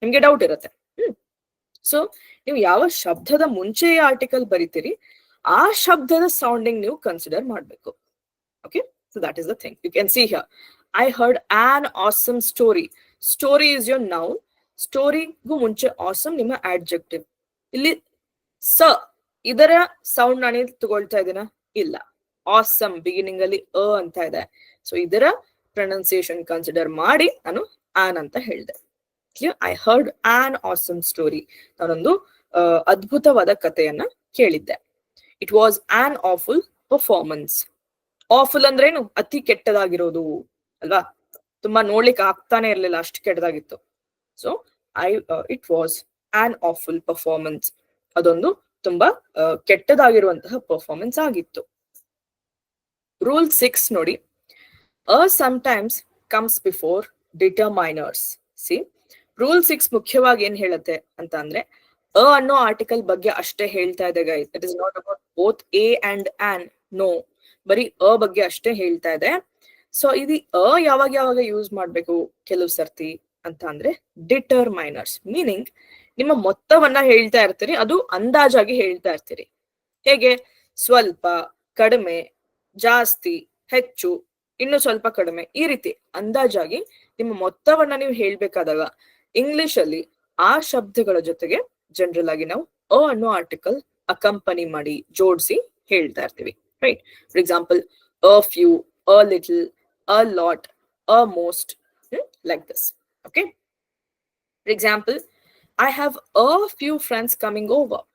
ನಿಮ್ಗೆ ಡೌಟ್ ಇರುತ್ತೆ. ಸೊ ನೀವು ಯಾವ ಶಬ್ದದ ಮುಂಚೆ ಆರ್ಟಿಕಲ್ ಬರಿತೀರಿ ಆ ಶಬ್ದದ ಸೌಂಡಿಂಗ್ ನೀವು ಕನ್ಸಿಡರ್ ಮಾಡ್ಬೇಕು, okay? So that is the thing. You can see here, I heard an awesome story. Story is your noun, ಸ್ಟೋರಿಗೂ ಮುಂಚೆ ಆಸಮ್ ನಿಮ್ಮ ಆಡ್ಜೆಕ್ಟಿವ್. ಇಲ್ಲಿ ಸ ಇದರ ಸೌಂಡ್ ನಾನು ತಗೊಳ್ತಾ ಇದ್ದೀನ? ಇಲ್ಲ. ಆಸಮ್ ಬಿಗಿನಿಂಗ್ ಅಲ್ಲಿ ಅ ಅಂತ ಇದೆ, ಸೊ ಇದರ ಪ್ರೊನೌನ್ಸಿಯೇಷನ್ ಕನ್ಸಿಡರ್ ಮಾಡಿ ನಾನು ಆನ್ ಅಂತ ಹೇಳಿದೆ. I heard an awesome story. ನಾನೊಂದು ಅದ್ಭುತವಾದ ಕಥೆಯನ್ನ ಕೇಳಿದ್ದೆ. It was an awful performance. Awful ಅಂದ್ರೇನು? ಅತಿ ಕೆಟ್ಟದಾಗಿರೋದು ಅಲ್ವಾ? ತುಂಬಾ ನೋಡ್ಲಿಕ್ಕೆ ಆಗ್ತಾನೆ ಇರ್ಲಿಲ್ಲ, ಅಷ್ಟು ಕೆಟ್ಟದಾಗಿತ್ತು. So it was an awful performance. ಅದೊಂದು ತುಂಬಾ ಕೆಟ್ಟದಾಗಿರುವಂತಹ ಪರ್ಫಾರ್ಮೆನ್ಸ್ ಆಗಿತ್ತು. ರೂಲ್ 6 ನೋಡಿ, a sometimes comes before determiners. See, rule 6 ಮುಖ್ಯವಾಗಿ ಏನ್ ಹೇಳುತ್ತೆ ಅಂತ ಅಂದ್ರೆ, ಅ ಅನ್ನೋ ಆರ್ಟಿಕಲ್ ಬಗ್ಗೆ ಅಷ್ಟೇ ಹೇಳ್ತಾ ಇದೆ guys. It is not about both a and an. No, ಬರೀ ಅ ಬಗ್ಗೆ ಅಷ್ಟೇ ಹೇಳ್ತಾ ಇದೆ. ಸೊ ಇದು ಅ ಯಾವಾಗ ಯಾವಾಗ ಯೂಸ್ ಮಾಡ್ಬೇಕು ಕೆಲವು ಸರ್ತಿ ಅಂತ ಅಂದ್ರೆ ಡಿಟರ್ಮೈನರ್ಸ್, ಮೀನಿಂಗ್ ನಿಮ್ಮ ಮೊತ್ತವನ್ನ ಹೇಳ್ತಾ ಇರ್ತೀರಿ, ಅದು ಅಂದಾಜಾಗಿ ಹೇಳ್ತಾ ಇರ್ತೀರಿ. ಹೇಗೆ? ಸ್ವಲ್ಪ, ಕಡಿಮೆ, ಜಾಸ್ತಿ, ಹೆಚ್ಚು, ಇನ್ನು ಸ್ವಲ್ಪ ಕಡಿಮೆ, ಈ ರೀತಿ ಅಂದಾಜಾಗಿ ನಿಮ್ಮ ಮೊತ್ತವನ್ನ ನೀವು ಹೇಳ್ಬೇಕಾದಾಗ ಇಂಗ್ಲಿಷ್ ಅಲ್ಲಿ ಆ ಶಬ್ದಗಳ ಜೊತೆಗೆ ಜನರಲ್ ಆಗಿ ನಾವು ಅ ಅನ್ನೋ ಆರ್ಟಿಕಲ್ ಅಕಂಪನಿ ಮಾಡಿ ಜೋಡಿಸಿ ಹೇಳ್ತಾ ಇರ್ತೀವಿ, right? For example, a few, a little, a lot, a most, like this, okay? For example, I have a few friends coming over.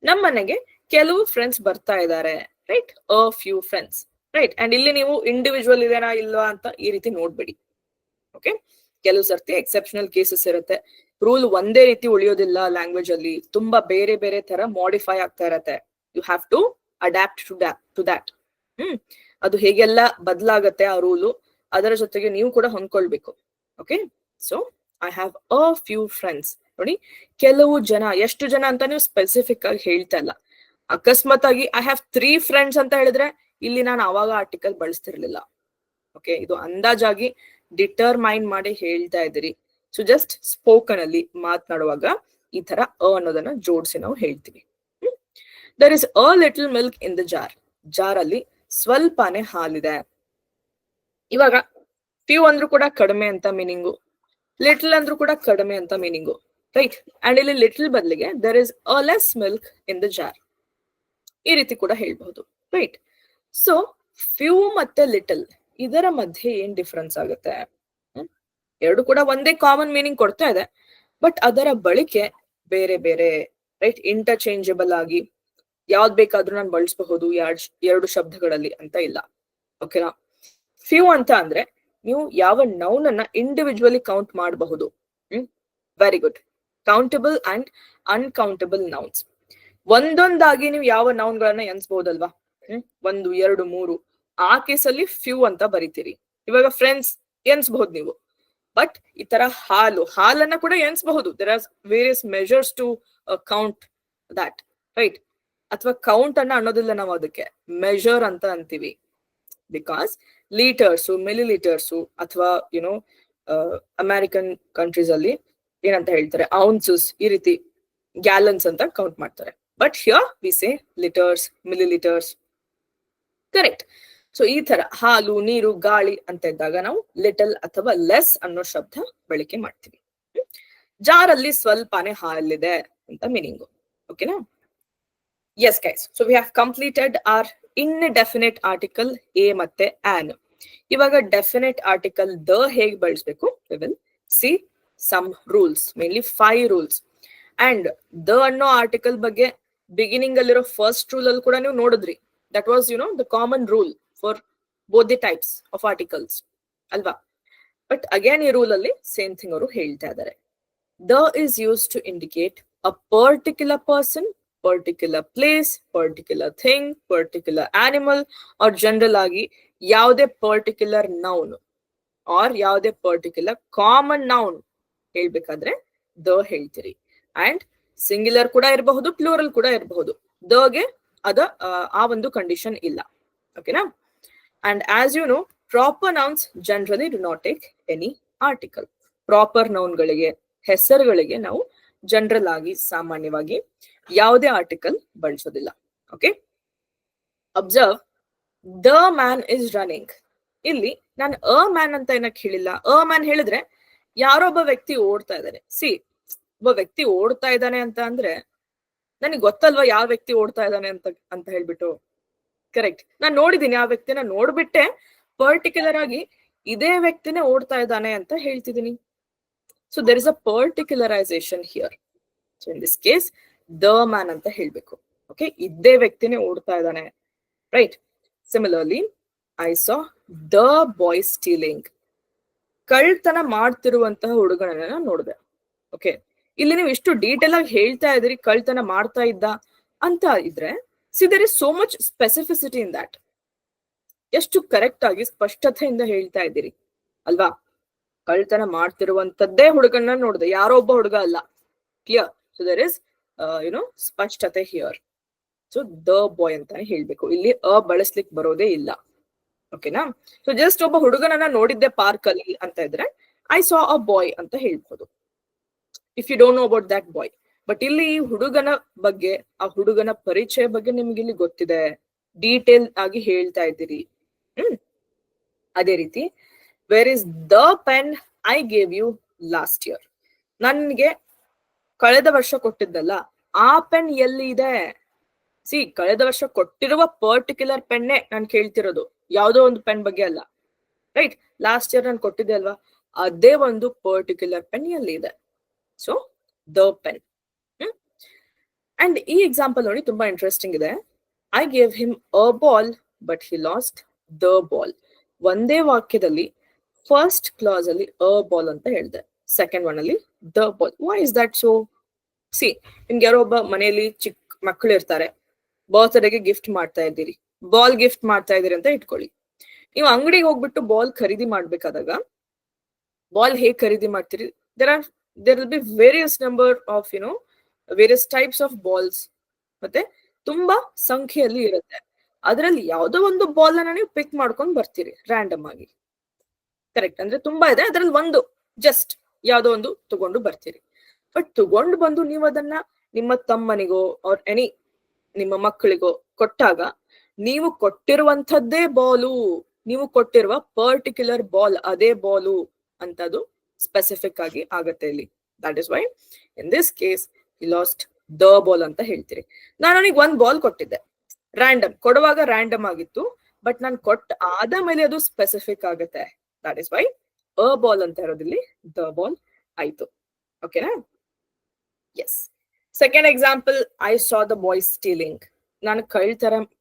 ನಮ್ಮ ಮನೆಗೆ ಕೆಲವು ಫ್ರೆಂಡ್ಸ್ ಬರ್ತಾ ಇದ್ದಾರೆ, right? A few friends, right? And ಇಲ್ಲಿ ನೀವು ಇಂಡಿವಿಜುವಲ್ ಇದೇನಾ ಇಲ್ವಾ ಅಂತ ಈ ರೀತಿ ನೋಡ್ಬೇಡಿ, ಓಕೆ? ಕೆಲವು ಸರ್ತಿ ಎಕ್ಸೆಪ್ಷನಲ್ ಕೇಸಸ್ ಇರುತ್ತೆ. ರೂಲ್ ಒಂದೇ ರೀತಿ ಉಳಿಯೋದಿಲ್ಲ ಲ್ಯಾಂಗ್ವೇಜ್ ಅಲ್ಲಿ, ತುಂಬಾ ಬೇರೆ ಬೇರೆ ತರ ಮಾಡಿಫೈ ಆಗ್ತಾ ಇರತ್ತೆ. You have to adapt to that. ಅದು ಹೇಗೆಲ್ಲ ಬದಲಾಗತ್ತೆ ಆ ರೂಲು, ಅದರ ಜೊತೆಗೆ ನೀವು ಕೂಡ ಹೊಂದ್ಕೊಳ್ಬೇಕು, okay? So I have a few friends. ನೋಡಿ, ಕೆಲವು ಜನ, ಎಷ್ಟು ಜನ ಅಂತ ನೀವು ಸ್ಪೆಸಿಫಿಕ್ ಆಗಿ ಹೇಳ್ತಾ ಇಲ್ಲ. ಅಕಸ್ಮಾತ್ ಆಗಿ ಐ ಹ್ಯಾವ್ 3 ಫ್ರೆಂಡ್ಸ್ ಅಂತ ಹೇಳಿದ್ರೆ ಇಲ್ಲಿ ನಾನು ಅವಾಗ ಆರ್ಟಿಕಲ್ ಬಳಸ್ತಿರ್ಲಿಲ್ಲ, ಓಕೆ? ಇದು ಅಂದಾಜಾಗಿ ಡಿಟರ್ಮೈನ್ ಮಾಡಿ ಹೇಳ್ತಾ ಇದ್ದೀರಿ. ಸೊ ಜಸ್ಟ್ ಸ್ಪೋಕನ್ ಅಲ್ಲಿ ಮಾತನಾಡುವಾಗ ಈ ತರ ಅ ಅನ್ನೋದನ್ನ ಜೋಡಿಸಿ ನಾವು ಹೇಳ್ತೀವಿ. There is a little milk in the jar. Jar ಅಲ್ಲಿ ಸ್ವಲ್ಪನೇ ಹಾಲಿದೆ. ಇವಾಗ ಫ್ಯೂ ಅಂದ್ರೂ ಕೂಡ ಕಡಿಮೆ ಅಂತ ಮೀನಿಂಗು, ಲಿಟಲ್ ಅಂದ್ರೂ ಕೂಡ ಕಡಿಮೆ ಅಂತ ಮೀನಿಂಗು, ರೈಟ್? ಅಂಡ್ ಇಲ್ಲಿ ಲಿಟಲ್ ಬದಲಿಗೆ there is a less milk in the jar, ಈ ರೀತಿ ಕೂಡ ಹೇಳ್ಬಹುದು, ರೈಟ್? ಸೊ ಫ್ಯೂ ಮತ್ತೆ ಲಿಟಲ್ ಇದರ ಮಧ್ಯೆ ಏನ್ ಡಿಫ್ರೆನ್ಸ್ ಆಗುತ್ತೆ? ಎರಡು ಕೂಡ ಒಂದೇ ಕಾಮನ್ ಮೀನಿಂಗ್ ಕೊಡ್ತಾ ಇದೆ, ಬಟ್ ಅದರ ಬಳಕೆ ಬೇರೆ ಬೇರೆ, ರೈಟ್? ಇಂಟರ್ಚೇಂಜಬಲ್ ಆಗಿ ಯಾವ್ದು ಬೇಕಾದ್ರೂ ನಾನು ಬಳಸಬಹುದು ಎರಡು ಶಬ್ದಗಳಲ್ಲಿ ಅಂತ ಇಲ್ಲ, ಓಕೆನಾ? ಫ್ಯೂ ಅಂತ ಅಂದ್ರೆ ನೀವು ಯಾವ ನೌನ್ ಅನ್ನ ಇಂಡಿವಿಜುವಲಿ ಕೌಂಟ್ ಮಾಡಬಹುದು. Very good. Countable and uncountable nouns. ಒಂದೊಂದಾಗಿ ನೀವು ಯಾವ ನೌನ್ ಗಳನ್ನ ಎನ್ಸ್ಬಹುದಲ್ವಾ? 1, 2, 3, ಆ ಕೇಸಲ್ಲಿ ಫ್ಯೂ ಅಂತ ಬರಿತೀರಿ. ಇವಾಗ ಫ್ರೆಂಡ್ಸ್ ಎನ್ಸ್ಬಹುದು ನೀವು, ಬಟ್ ಈ ತರ ಹಾಲನ್ನ ಕೂಡ ಎಣಿಸಬಹುದು. There are various measures to count that, right? ಅಥವಾ ಕೌಂಟ್ ಅನ್ನ ಅನ್ನೋದಿಲ್ಲ ನಾವು, ಅದಕ್ಕೆ ಮೆಜರ್ ಅಂತ ಅಂತೀವಿ. ಬಿಕಾಸ್ ಲೀಟರ್ಸು, ಮಿಲಿಲೀಟರ್ಸು ಅಥವಾ ಯುನೋ ಅಮೆರಿಕನ್ ಕಂಟ್ರೀಸ್ ಅಲ್ಲಿ ಏನಂತ ಹೇಳ್ತಾರೆ, ಔನ್ಸಸ್, ಈ ರೀತಿ ಗ್ಯಾಲನ್ಸ್ ಅಂತ ಕೌಂಟ್ ಮಾಡ್ತಾರೆ. But here we say litres, millilitres, correct? So ಈ ತರ ಹಾಲು, ನೀರು, ಗಾಳಿ ಅಂತ ಇದ್ದಾಗ ನಾವು ಲಿಟಲ್ ಅಥವಾ ಲೆಸ್ ಅನ್ನೋ ಶಬ್ದ ಬಳಕೆ ಮಾಡ್ತೀವಿ. ಜಾರಲ್ಲಿ ಸ್ವಲ್ಪನೇ ಹಾಲಿದೆ ಅಂತ ಮೀನಿಂಗು. ಓಕೆನಾ? Yes guys, so we have completed our indefinite article a ಮತ್ತೆ ಆನ್. ಇವಾಗ ಡೆಫಿನೆಟ್ ಆರ್ಟಿಕಲ್ ದ ಹೇಗೆ ಬಳಸಬೇಕು, we will see some rules, mainly 5 rules. And the ಅನ್ನೋ ಆರ್ಟಿಕಲ್ ಬಗ್ಗೆ ಬಿಗಿನಿಂಗ್ ಅಲ್ಲಿರೋ ಫಸ್ಟ್ ರೂಲ್ ಅಲ್ಲಿ ಕೂಡ ನೀವು ನೋಡಿದ್ರಿ. That was the common rule for both the types of articles ಅಲ್ವಾ? ಬಟ್ ಅಗೇನ್ ಈ ರೂಲ್ ಅಲ್ಲಿ ಸೇಮ್ ಥಿಂಗ್ ಅವರು ಹೇಳ್ತಾ ಇದ್ದಾರೆ. The is use to indicate a particular person, particular place, particular thing, particular animal, or general ಆಗಿ ಯಾವುದೇ particular noun or ಯಾವುದೇ particular common noun ಹೇಳ್ಬೇಕಾದ್ರೆ ದ ಹೇಳ್ತೀರಿ. ಅಂಡ್ ಸಿಂಗ್ಯುಲರ್ ಕೂಡ ಇರಬಹುದು, ಪ್ಲೂರಲ್ ಕೂಡ ಇರಬಹುದು. ದಗೆ ಆ ಒಂದು ಕಂಡೀಷನ್ ಇಲ್ಲ. ಓಕೆನಾ? And as you know, proper nouns generally do not take any article. Proper ನೌನ್ಗಳಿಗೆ, ಹೆಸರುಗಳಿಗೆ ನಾವು ಜನರಲ್ ಆಗಿ, ಸಾಮಾನ್ಯವಾಗಿ ಯಾವುದೇ ಆರ್ಟಿಕಲ್ ಬಳಸೋದಿಲ್ಲ. Okay? Observe, the man is running. ಇಲ್ಲಿ ನಾನು ಅ ಮ್ಯಾನ್ ಅಂತ ಏನಕ್ಕೆ ಹೇಳಿಲ್ಲ? ಅ ಮ್ಯಾನ್ ಹೇಳಿದ್ರೆ ಯಾರೊಬ್ಬ ವ್ಯಕ್ತಿ ಓಡ್ತಾ ಇದ್ದಾನೆ. ಸಿ, ಒಬ್ಬ ವ್ಯಕ್ತಿ ಓಡ್ತಾ ಇದ್ದಾನೆ ಅಂತ ಅಂದ್ರೆ ನನಗೆ ಗೊತ್ತಲ್ವಾ ಯಾವ ವ್ಯಕ್ತಿ ಓಡ್ತಾ ಇದ್ದಾನೆ ಅಂತ ಹೇಳ್ಬಿಟ್ಟು. ಕರೆಕ್ಟ್? ನಾನು ನೋಡಿದೀನಿ ಆ ವ್ಯಕ್ತಿನ, ನೋಡ್ಬಿಟ್ಟೆ ಪರ್ಟಿಕ್ಯುಲರ್ ಆಗಿ ಇದೇ ವ್ಯಕ್ತಿನೇ ಓಡ್ತಾ ಇದ್ದಾನೆ ಅಂತ ಹೇಳ್ತಿದ್ದೀನಿ. So there is a particularisation here. So in this case the man ಅಂತ ಹೇಳ್ಬೇಕು. ಓಕೆ? ಇದೇ ವ್ಯಕ್ತಿನೇ ಓಡ್ತಾ ಇದ್ದಾನೆ, right? Similarly, I saw the boy stealing. ಕಳ್ತನ ಮಾಡ್ತಿರುವಂತಹ ಹುಡುಗನನ್ನ ನೋಡಿದೆ. ಓಕೆ? ಇಲ್ಲಿ ನೀವು ಇಷ್ಟು ಡೀಟೇಲ್ ಆಗಿ ಹೇಳ್ತಾ ಇದ್ರಿ ಕಳ್ತನ ಮಾಡ್ತಾ ಇದ್ದ ಅಂತ ಇದ್ರೆ, see there is so much specificity in that. ಎಷ್ಟು ಕರೆಕ್ಟ್ ಆಗಿ ಸ್ಪಷ್ಟತೆಯಿಂದ ಹೇಳ್ತಾ ಇದ್ದೀರಿ ಅಲ್ವಾ? ಕಳ್ತನ ಮಾಡ್ತಿರುವಂತದ್ದೇ ಹುಡುಗನ ನೋಡಿದೆ, ಯಾರೋ ಒಬ್ಬ ಹುಡುಗ ಅಲ್ಲ. ಕ್ಲಿಯರ್? ಸೊ ದೇರ್ ಇಸ್ ಸ್ಪಷ್ಟತೆ ಹಿಯರ್. ಸೊ ದ ಬಾಯ್ ಅಂತಾನೆ ಹೇಳ್ಬೇಕು. ಇಲ್ಲಿ ಬಳಸ್ಲಿಕ್ಕೆ ಬರೋದೇ ಇಲ್ಲ. ಓಕೆನಾ? ಸೊ ಜಸ್ಟ್ ಒಬ್ಬ ಹುಡುಗನನ್ನ ನೋಡಿದ್ದೆ ಪಾರ್ಕ್ ಅಲ್ಲಿ ಅಂತ ಇದ್ರೆ ಐ ಸಾ ಅ ಬಾಯ್ ಅಂತ ಹೇಳ್ಬೋದು, if you don't know about that boy. But ಇಲ್ಲಿ ಹುಡುಗನ ಬಗ್ಗೆ, ಆ ಹುಡುಗನ ಪರಿಚಯ ಬಗ್ಗೆ ನಿಮ್ಗೆ ಇಲ್ಲಿ ಗೊತ್ತಿದೆ, ಡೀಟೇಲ್ ಆಗಿ ಹೇಳ್ತಾ ಇದ್ದೀರಿ. ಅದೇ ರೀತಿ, where is the pen I gave you last year. ನನ್ಗೆ ಕಳೆದ ವರ್ಷ ಕೊಟ್ಟಿದ್ದಲ್ಲ, ಆ ಪೆನ್ ಎಲ್ಲಿ ಇದೆ? ಸಿ, ಕಳೆದ ವರ್ಷ ಕೊಟ್ಟಿರುವ ಪರ್ಟಿಕ್ಯುಲರ್ ಪೆನ್ನೇ ನಾನು ಕೇಳ್ತಿರೋದು, ಯಾವುದೋ ಒಂದು ಪೆನ್ ಬಗ್ಗೆ ಅಲ್ಲ, ರೈಟ್? ಲಾಸ್ಟ್ ಇಯರ್ ನಾನು ಕೊಟ್ಟಿದ್ದೆ ಅಲ್ವಾ, ಅದೇ ಒಂದು ಪರ್ಟಿಕ್ಯುಲರ್ ಪೆನ್ ಎಲ್ಲಿ ಇದೆ? So the pen. ಅಂಡ್ ಈ ಎಕ್ಸಾಂಪಲ್ ನೋಡಿ, ತುಂಬಾ ಇಂಟ್ರೆಸ್ಟಿಂಗ್ ಇದೆ. I gave him a ball but he lost the ball. ಒಂದೇ ವಾಕ್ಯದಲ್ಲಿ ಫಸ್ಟ್ ಕ್ಲಾಸ್ ಅಲ್ಲಿ ಅ ಬಾಲ್ ಅಂತ ಹೇಳಿದೆ, ಸೆಕೆಂಡ್ ಒನ್ ಅಲ್ಲಿ the ball. Why is that so? See, ನಿಮ್ಗೆ ಯಾರೋ ಒಬ್ಬ ಮನೆಯಲ್ಲಿ ಚಿಕ್ಕ ಮಕ್ಕಳು ಇರ್ತಾರೆ, ಬರ್ತ್ಡೇಗೆ ಗಿಫ್ಟ್ ಮಾಡ್ತಾ ಇದ್ದೀರಿ, ಬಾಲ್ ಗಿಫ್ಟ್ ಮಾಡ್ತಾ ಇದ್ದೀರಿ ಅಂತ ಇಟ್ಕೊಳ್ಳಿ. ನೀವು ಅಂಗಡಿಗೆ ಹೋಗ್ಬಿಟ್ಟು ಬಾಲ್ ಖರೀದಿ ಮಾಡ್ಬೇಕಾದಾಗ ಬಾಲ್ ಹೇಗ್ ಖರೀದಿ ಮಾಡ್ತೀರಿ? there will be various number of various types of balls, ಮತ್ತೆ ತುಂಬಾ ಸಂಖ್ಯೆಯಲ್ಲಿ ಇರುತ್ತೆ. ಅದರಲ್ಲಿ ಯಾವುದೋ ಒಂದು ಬಾಲ್ ಅನ್ನ ನೀವು ಪಿಕ್ ಮಾಡ್ಕೊಂಡು ಬರ್ತೀರಿ ರ್ಯಾಂಡಮ್ ಆಗಿ. ಕರೆಕ್ಟ್? ಅಂದ್ರೆ ತುಂಬಾ ಇದೆ, ಅದ್ರಲ್ಲಿ ಒಂದು ಜಸ್ಟ್ ಯಾವುದೋ ಒಂದು ತಗೊಂಡು ಬರ್ತೀರಿ. ಬಟ್ ತಗೊಂಡು ಬಂದು ನೀವು ಅದನ್ನ ನಿಮ್ಮ ತಮ್ಮನಿಗೋ ಆರ್ ಎನಿ ನಿಮ್ಮ ಮಕ್ಕಳಿಗೋ ಕೊಟ್ಟಾಗ, ನೀವು ಕೊಟ್ಟಿರುವಂತದ್ದೇ ಬಾಲು, ನೀವು ಕೊಟ್ಟಿರುವ ಪರ್ಟಿಕ್ಯುಲರ್ ಬಾಲ್ ಅದೇ ಬಾಲು ಅಂತದು ಸ್ಪೆಸಿಫಿಕ್ ಆಗಿ ಆಗತ್ತೆ ಇಲ್ಲಿ. That is Y in this case he lost the ball ಅಂತ ಹೇಳ್ತೀರಿ. ನಾನು ಅವನಿಗೆ ಒಂದ್ ಬಾಲ್ ಕೊಟ್ಟಿದ್ದೆ, ರ್ಯಾಂಡಮ್ ಕೊಡುವಾಗ ರ್ಯಾಂಡಮ್ ಆಗಿತ್ತು, ಬಟ್ ನಾನು ಆದ ಮೇಲೆ ಅದು ಸ್ಪೆಸಿಫಿಕ್ ಆಗುತ್ತೆ. That is why a ball ಅಂತ ಇರೋದಿಲ್ಲಿ ದ ಬಾಲ್ ಆಯ್ತು. ಓಕೆನಾ? Yes. Second example, I saw the boy stealing. ನಾನು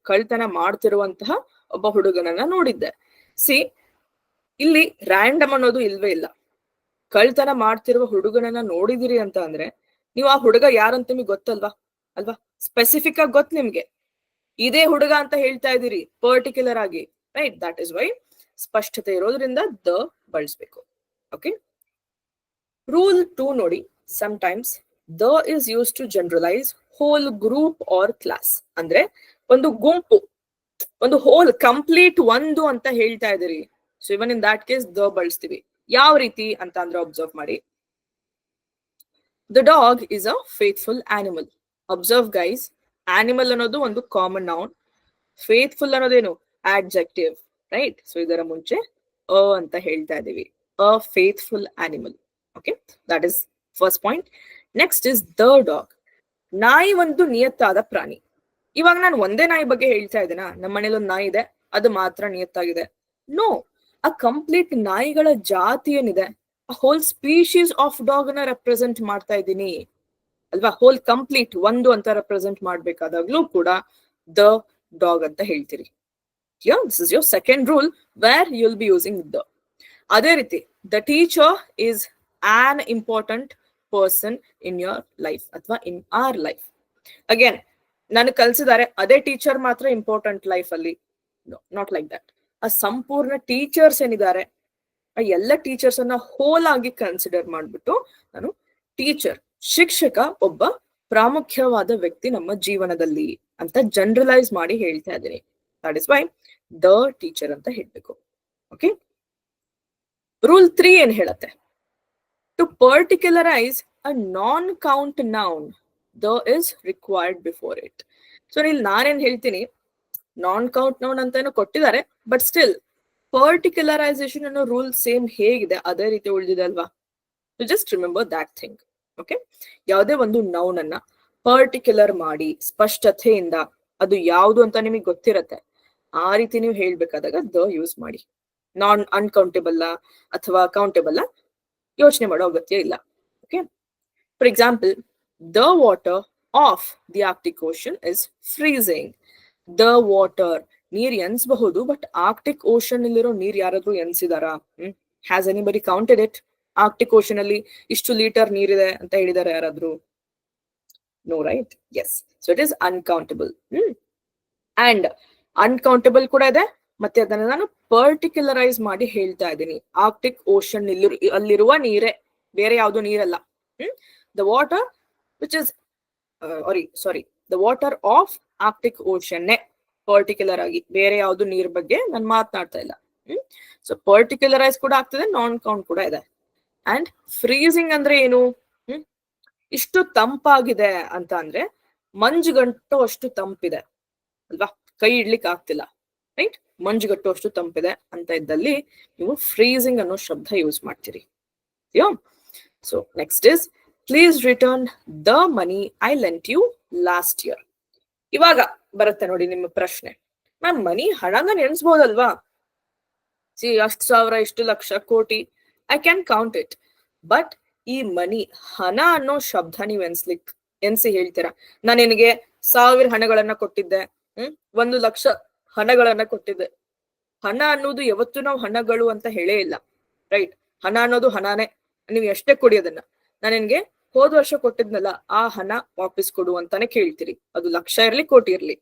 ಕಳ್ತನ ಮಾಡ್ತಿರುವಂತಹ ಒಬ್ಬ ಹುಡುಗನನ್ನ ನೋಡಿದ್ದೆ. ಸಿ, ಇಲ್ಲಿ ರ್ಯಾಂಡಮ್ ಅನ್ನೋದು ಇಲ್ವೇ ಇಲ್ಲ. ಕಳ್ತನ ಮಾಡ್ತಿರುವ ಹುಡುಗನನ್ನ ನೋಡಿದಿರಿ ಅಂತ ಅಂದ್ರೆ ನೀವು ಆ ಹುಡುಗ ಯಾರಂತ ನಿಮಗೆ ಗೊತ್ತಲ್ವಾ? ಅಲ್ವಾ? ಸ್ಪೆಸಿಫಿಕ್ ಆಗಿ ಗೊತ್ತು ನಿಮ್ಗೆ, ಇದೇ ಹುಡುಗ ಅಂತ ಹೇಳ್ತಾ ಇದ್ದೀರಿ ಪರ್ಟಿಕ್ಯುಲರ್ ಆಗಿ, ರೈಟ್? ದಟ್ ಇಸ್ ವೈ ಸ್ಪಷ್ಟತೆ ಇರೋದ್ರಿಂದ ದ ಬಳಸ್ಬೇಕು. ಓಕೆ? ರೂಲ್ 2 ನೋಡಿ, sometimes the is use to generalise whole group or class. ಅಂದ್ರೆ ಒಂದು ಗುಂಪು, ಒಂದು ಹೋಲ್ ಕಂಪ್ಲೀಟ್ ಒಂದು ಅಂತ ಹೇಳ್ತಾ ಇದೀರಿ. So even in that case the ಬಳಸ್ತೀವಿ. ಯಾವ ರೀತಿ ಅಂತ ಅಂದ್ರೆ ಅಬ್ಸರ್ವ್ ಮಾಡಿ. The dog is a faithful animal. Observe guys, animal ಅನ್ನೋದು ಒಂದು ಕಾಮನ್ ನೌನ್, ಫೇತ್ಫುಲ್ ಅನ್ನೋದೇನು ಆಡ್ಜೆಕ್ಟಿವ್, ರೈಟ್? ಸೊ ಇದರ ಮುಂಚೆ ಅಂತ ಹೇಳ್ತಾ ಇದೀವಿ, a faithful animal. Okay, that is first point. Next is the dog. ನಾಯಿ ಒಂದು ನಿಯತ್ತಾದ ಪ್ರಾಣಿ. ಇವಾಗ ನಾನು ಒಂದೇ ನಾಯಿ ಬಗ್ಗೆ ಹೇಳ್ತಾ ಇದ್ದೀನಾ? ನಮ್ಮ ಮನೇಲಿ ಒಂದು ನಾಯಿ ಇದೆ, ಅದು ಮಾತ್ರ ನಿಯತ್ತಾಗಿದೆ? ನೋ, ಆ ಕಂಪ್ಲೀಟ್ ನಾಯಿಗಳ ಜಾತಿ ಏನಿದೆ, ಆ ಹೋಲ್ ಸ್ಪೀಶೀಸ್ ಆಫ್ ಡಾಗ್ ನ ರೆಪ್ರೆಸೆಂಟ್ ಮಾಡ್ತಾ ಇದ್ದೀನಿ ಅಲ್ವಾ? ಹೋಲ್ ಕಂಪ್ಲೀಟ್ ಒಂದು ಅಂತ ರೆಪ್ರೆಸೆಂಟ್ ಮಾಡ್ಬೇಕಾದಾಗ್ಲೂ ಕೂಡ ದ ಡಾಗ್ ಅಂತ ಹೇಳ್ತೀರಿ. This is your second rule where you will be using the. ಅದೇ ರೀತಿ the teacher is an important person in your life ಅಥವಾ ಇನ್ ಆರ್ ಲೈಫ್. ಅಗೇನ್, ನನಗೆ ಕಲ್ಸಿದ್ದಾರೆ, ಅದೇ ಟೀಚರ್ ಮಾತ್ರ ಇಂಪಾರ್ಟೆಂಟ್ ಲೈಫ್ ಅಲ್ಲಿ? Not like that. ಆ ಸಂಪೂರ್ಣ ಟೀಚರ್ಸ್ ಏನಿದ್ದಾರೆ, ಆ ಎಲ್ಲ ಟೀಚರ್ಸ್ ಅನ್ನ ಹೋಲ್ ಆಗಿ ಕನ್ಸಿಡರ್ ಮಾಡ್ಬಿಟ್ಟು ನಾನು ಟೀಚರ್, ಶಿಕ್ಷಕ ಒಬ್ಬ ಪ್ರಾಮುಖ್ಯವಾದ ವ್ಯಕ್ತಿ ನಮ್ಮ ಜೀವನದಲ್ಲಿ ಅಂತ ಜನರಲೈಸ್ ಮಾಡಿ ಹೇಳ್ತಾ ಇದ್ದೀನಿ. That is why the teacher ಅಂತ ಹೇಳ್ಬೇಕು. ಓಕೆ, ರೂಲ್ 3 ಏನ್ ಹೇಳತ್ತೆ? To particularise a non count noun, the is required before it. So ಇಲ್ಲಿ ನಾನೇನ್ ಹೇಳ್ತೀನಿ, ನಾನ್ ಕೌಂಟ್ ನೌನ್ ಅಂತ ಏನೋ ಕೊಟ್ಟಿದ್ದಾರೆ, ಬಟ್ ಸ್ಟಿಲ್ ಪರ್ಟಿಕ್ಯುಲರೈಸೇಷನ್ ಅನ್ನೋ ರೂಲ್ ಸೇಮ್ ಹೇಗಿದೆ ಅದೇ ರೀತಿ ಉಳಿದಿದೆ ಅಲ್ವಾ? So just remember that thing. Okay, ಯಾವುದೇ ಒಂದು ನೌನ್ ಅನ್ನ ಪರ್ಟಿಕ್ಯುಲರ್ ಮಾಡಿ ಸ್ಪಷ್ಟತೆಯಿಂದ ಅದು ಯಾವುದು ಅಂತ ನಿಮಗೆ ಗೊತ್ತಿರತ್ತೆ, ಆ ರೀತಿ ನೀವು ಹೇಳ್ಬೇಕಾದಾಗ ದ ಯೂಸ್ ಮಾಡಿ. ನಾನ್ ಅನ್ಕೌಂಟೇಬಲ್ ಅಥವಾ ಕೌಂಟೇಬಲ್ ಯೋಚನೆ ಮಾಡೋ ಅಗತ್ಯ ಇಲ್ಲ. Okay, for example, the water of the Arctic ocean is freezing. The water, ನೀರ್ ಎನ್ಸ್ಬಹುದು, ಬಟ್ ಆರ್ಕ್ಟಿಕ್ ಓಷನ್ ಅಲ್ಲಿರೋ ನೀರ್ ಯಾರಾದ್ರೂ ಎನ್ಸಿದಾರಾ? Has anybody counted it? Arctic ocean ಅಲ್ಲಿ ಇಷ್ಟು ಲೀಟರ್ ನೀರಿದೆ ಅಂತ ಹೇಳಿದಾರೆ ಯಾರಾದ್ರೂ? No, right? Yes, so it is uncountable. And uncountable ಕೂಡ ಇದೆ, ಮತ್ತೆ ಅದನ್ನ ನಾನು ಪರ್ಟಿಕ್ಯುಲರೈಸ್ ಮಾಡಿ ಹೇಳ್ತಾ ಇದ್ದೀನಿ. ಆರ್ಕ್ಟಿಕ್ ಓಷನ್ ಅಲ್ಲಿರುವ ನೀರೇ, ಬೇರೆ ಯಾವ್ದು ನೀರಲ್ಲ. The water which is sorry the water of Arctic ocean particular ಆಗಿ, ಬೇರೆ ಯಾವ್ದು ನೀರ್ ಬಗ್ಗೆ ನಾನು ಮಾತನಾಡ್ತಾ ಇಲ್ಲ. ಸೊ ಪರ್ಟಿಕ್ಯುಲರೈಸ್ ಕೂಡ ಆಗ್ತದೆ, ನಾನ್ ಕೌಂಟ್ ಕೂಡ ಇದೆ. ಅಂಡ್ ಫ್ರೀಸಿಂಗ್ ಅಂದ್ರೆ ಏನು? ಇಷ್ಟು ತಂಪಾಗಿದೆ ಅಂತ ಅಂದ್ರೆ ಮಂಜುಗಂಟು ಅಷ್ಟು ತಂಪಿದೆ ಅಲ್ವಾ? ಕೈ ಇಡ್ಲಿಕ್ಕೆ ಆಗ್ತಿಲ್ಲ, ರೈಟ್? ಮಂಜುಗಟ್ಟು ಅಷ್ಟು ತಂಪಿದೆ ಅಂತ ಇದ್ದಲ್ಲಿ ನೀವು ಫ್ರೀಸಿಂಗ್ ಅನ್ನೋ ಶಬ್ದ ಯೂಸ್ ಮಾಡ್ತೀರಿ. So next is please return the money I lent you last year. ಇವಾಗ ಬರುತ್ತೆ ನೋಡಿ ನಿಮ್ಮ ಪ್ರಶ್ನೆ, ಮ್ಯಾಮ್ ಮನಿ ಹಣನ ನೆನ್ಸ್ಬೋದಲ್ವಾ? ಅಷ್ಟು ಸಾವಿರ, ಇಷ್ಟು ಲಕ್ಷ, ಕೋಟಿ, I can count it. But ಈ ಮನಿ, ಹಣ ಅನ್ನೋ ಶಬ್ದ ನೀವ್ ಎನ್ಸಿ ಹೇಳ್ತೀರಾ? ನಾನು ನಿನಗೆ 1000 ಹಣಗಳನ್ನ ಕೊಟ್ಟಿದ್ದೆ, 1 ಲಕ್ಷ ಹಣಗಳನ್ನ ಕೊಟ್ಟಿದ್ದೆ. ಹಣ ಅನ್ನೋದು ಯಾವತ್ತು ನಾವು ಹಣಗಳು ಅಂತ ಹೇಳೇ ಇಲ್ಲ, ರೈಟ್? ಹಣ ಅನ್ನೋದು ಹಣನೇ, ನೀವು ಎಷ್ಟೇ ಕೊಡಿ ಅದನ್ನ. ನಾನು ನಿನ್ಗೆ ಹೋದ ವರ್ಷ ಕೊಟ್ಟಿದ್ನಲ್ಲ, ಆ ಹಣ ವಾಪಸ್ ಕೊಡು ಅಂತಾನೆ ಕೇಳ್ತೀರಿ. ಅದು ಲಕ್ಷ ಇರ್ಲಿ, ಕೋಟಿ ಇರ್ಲಿ,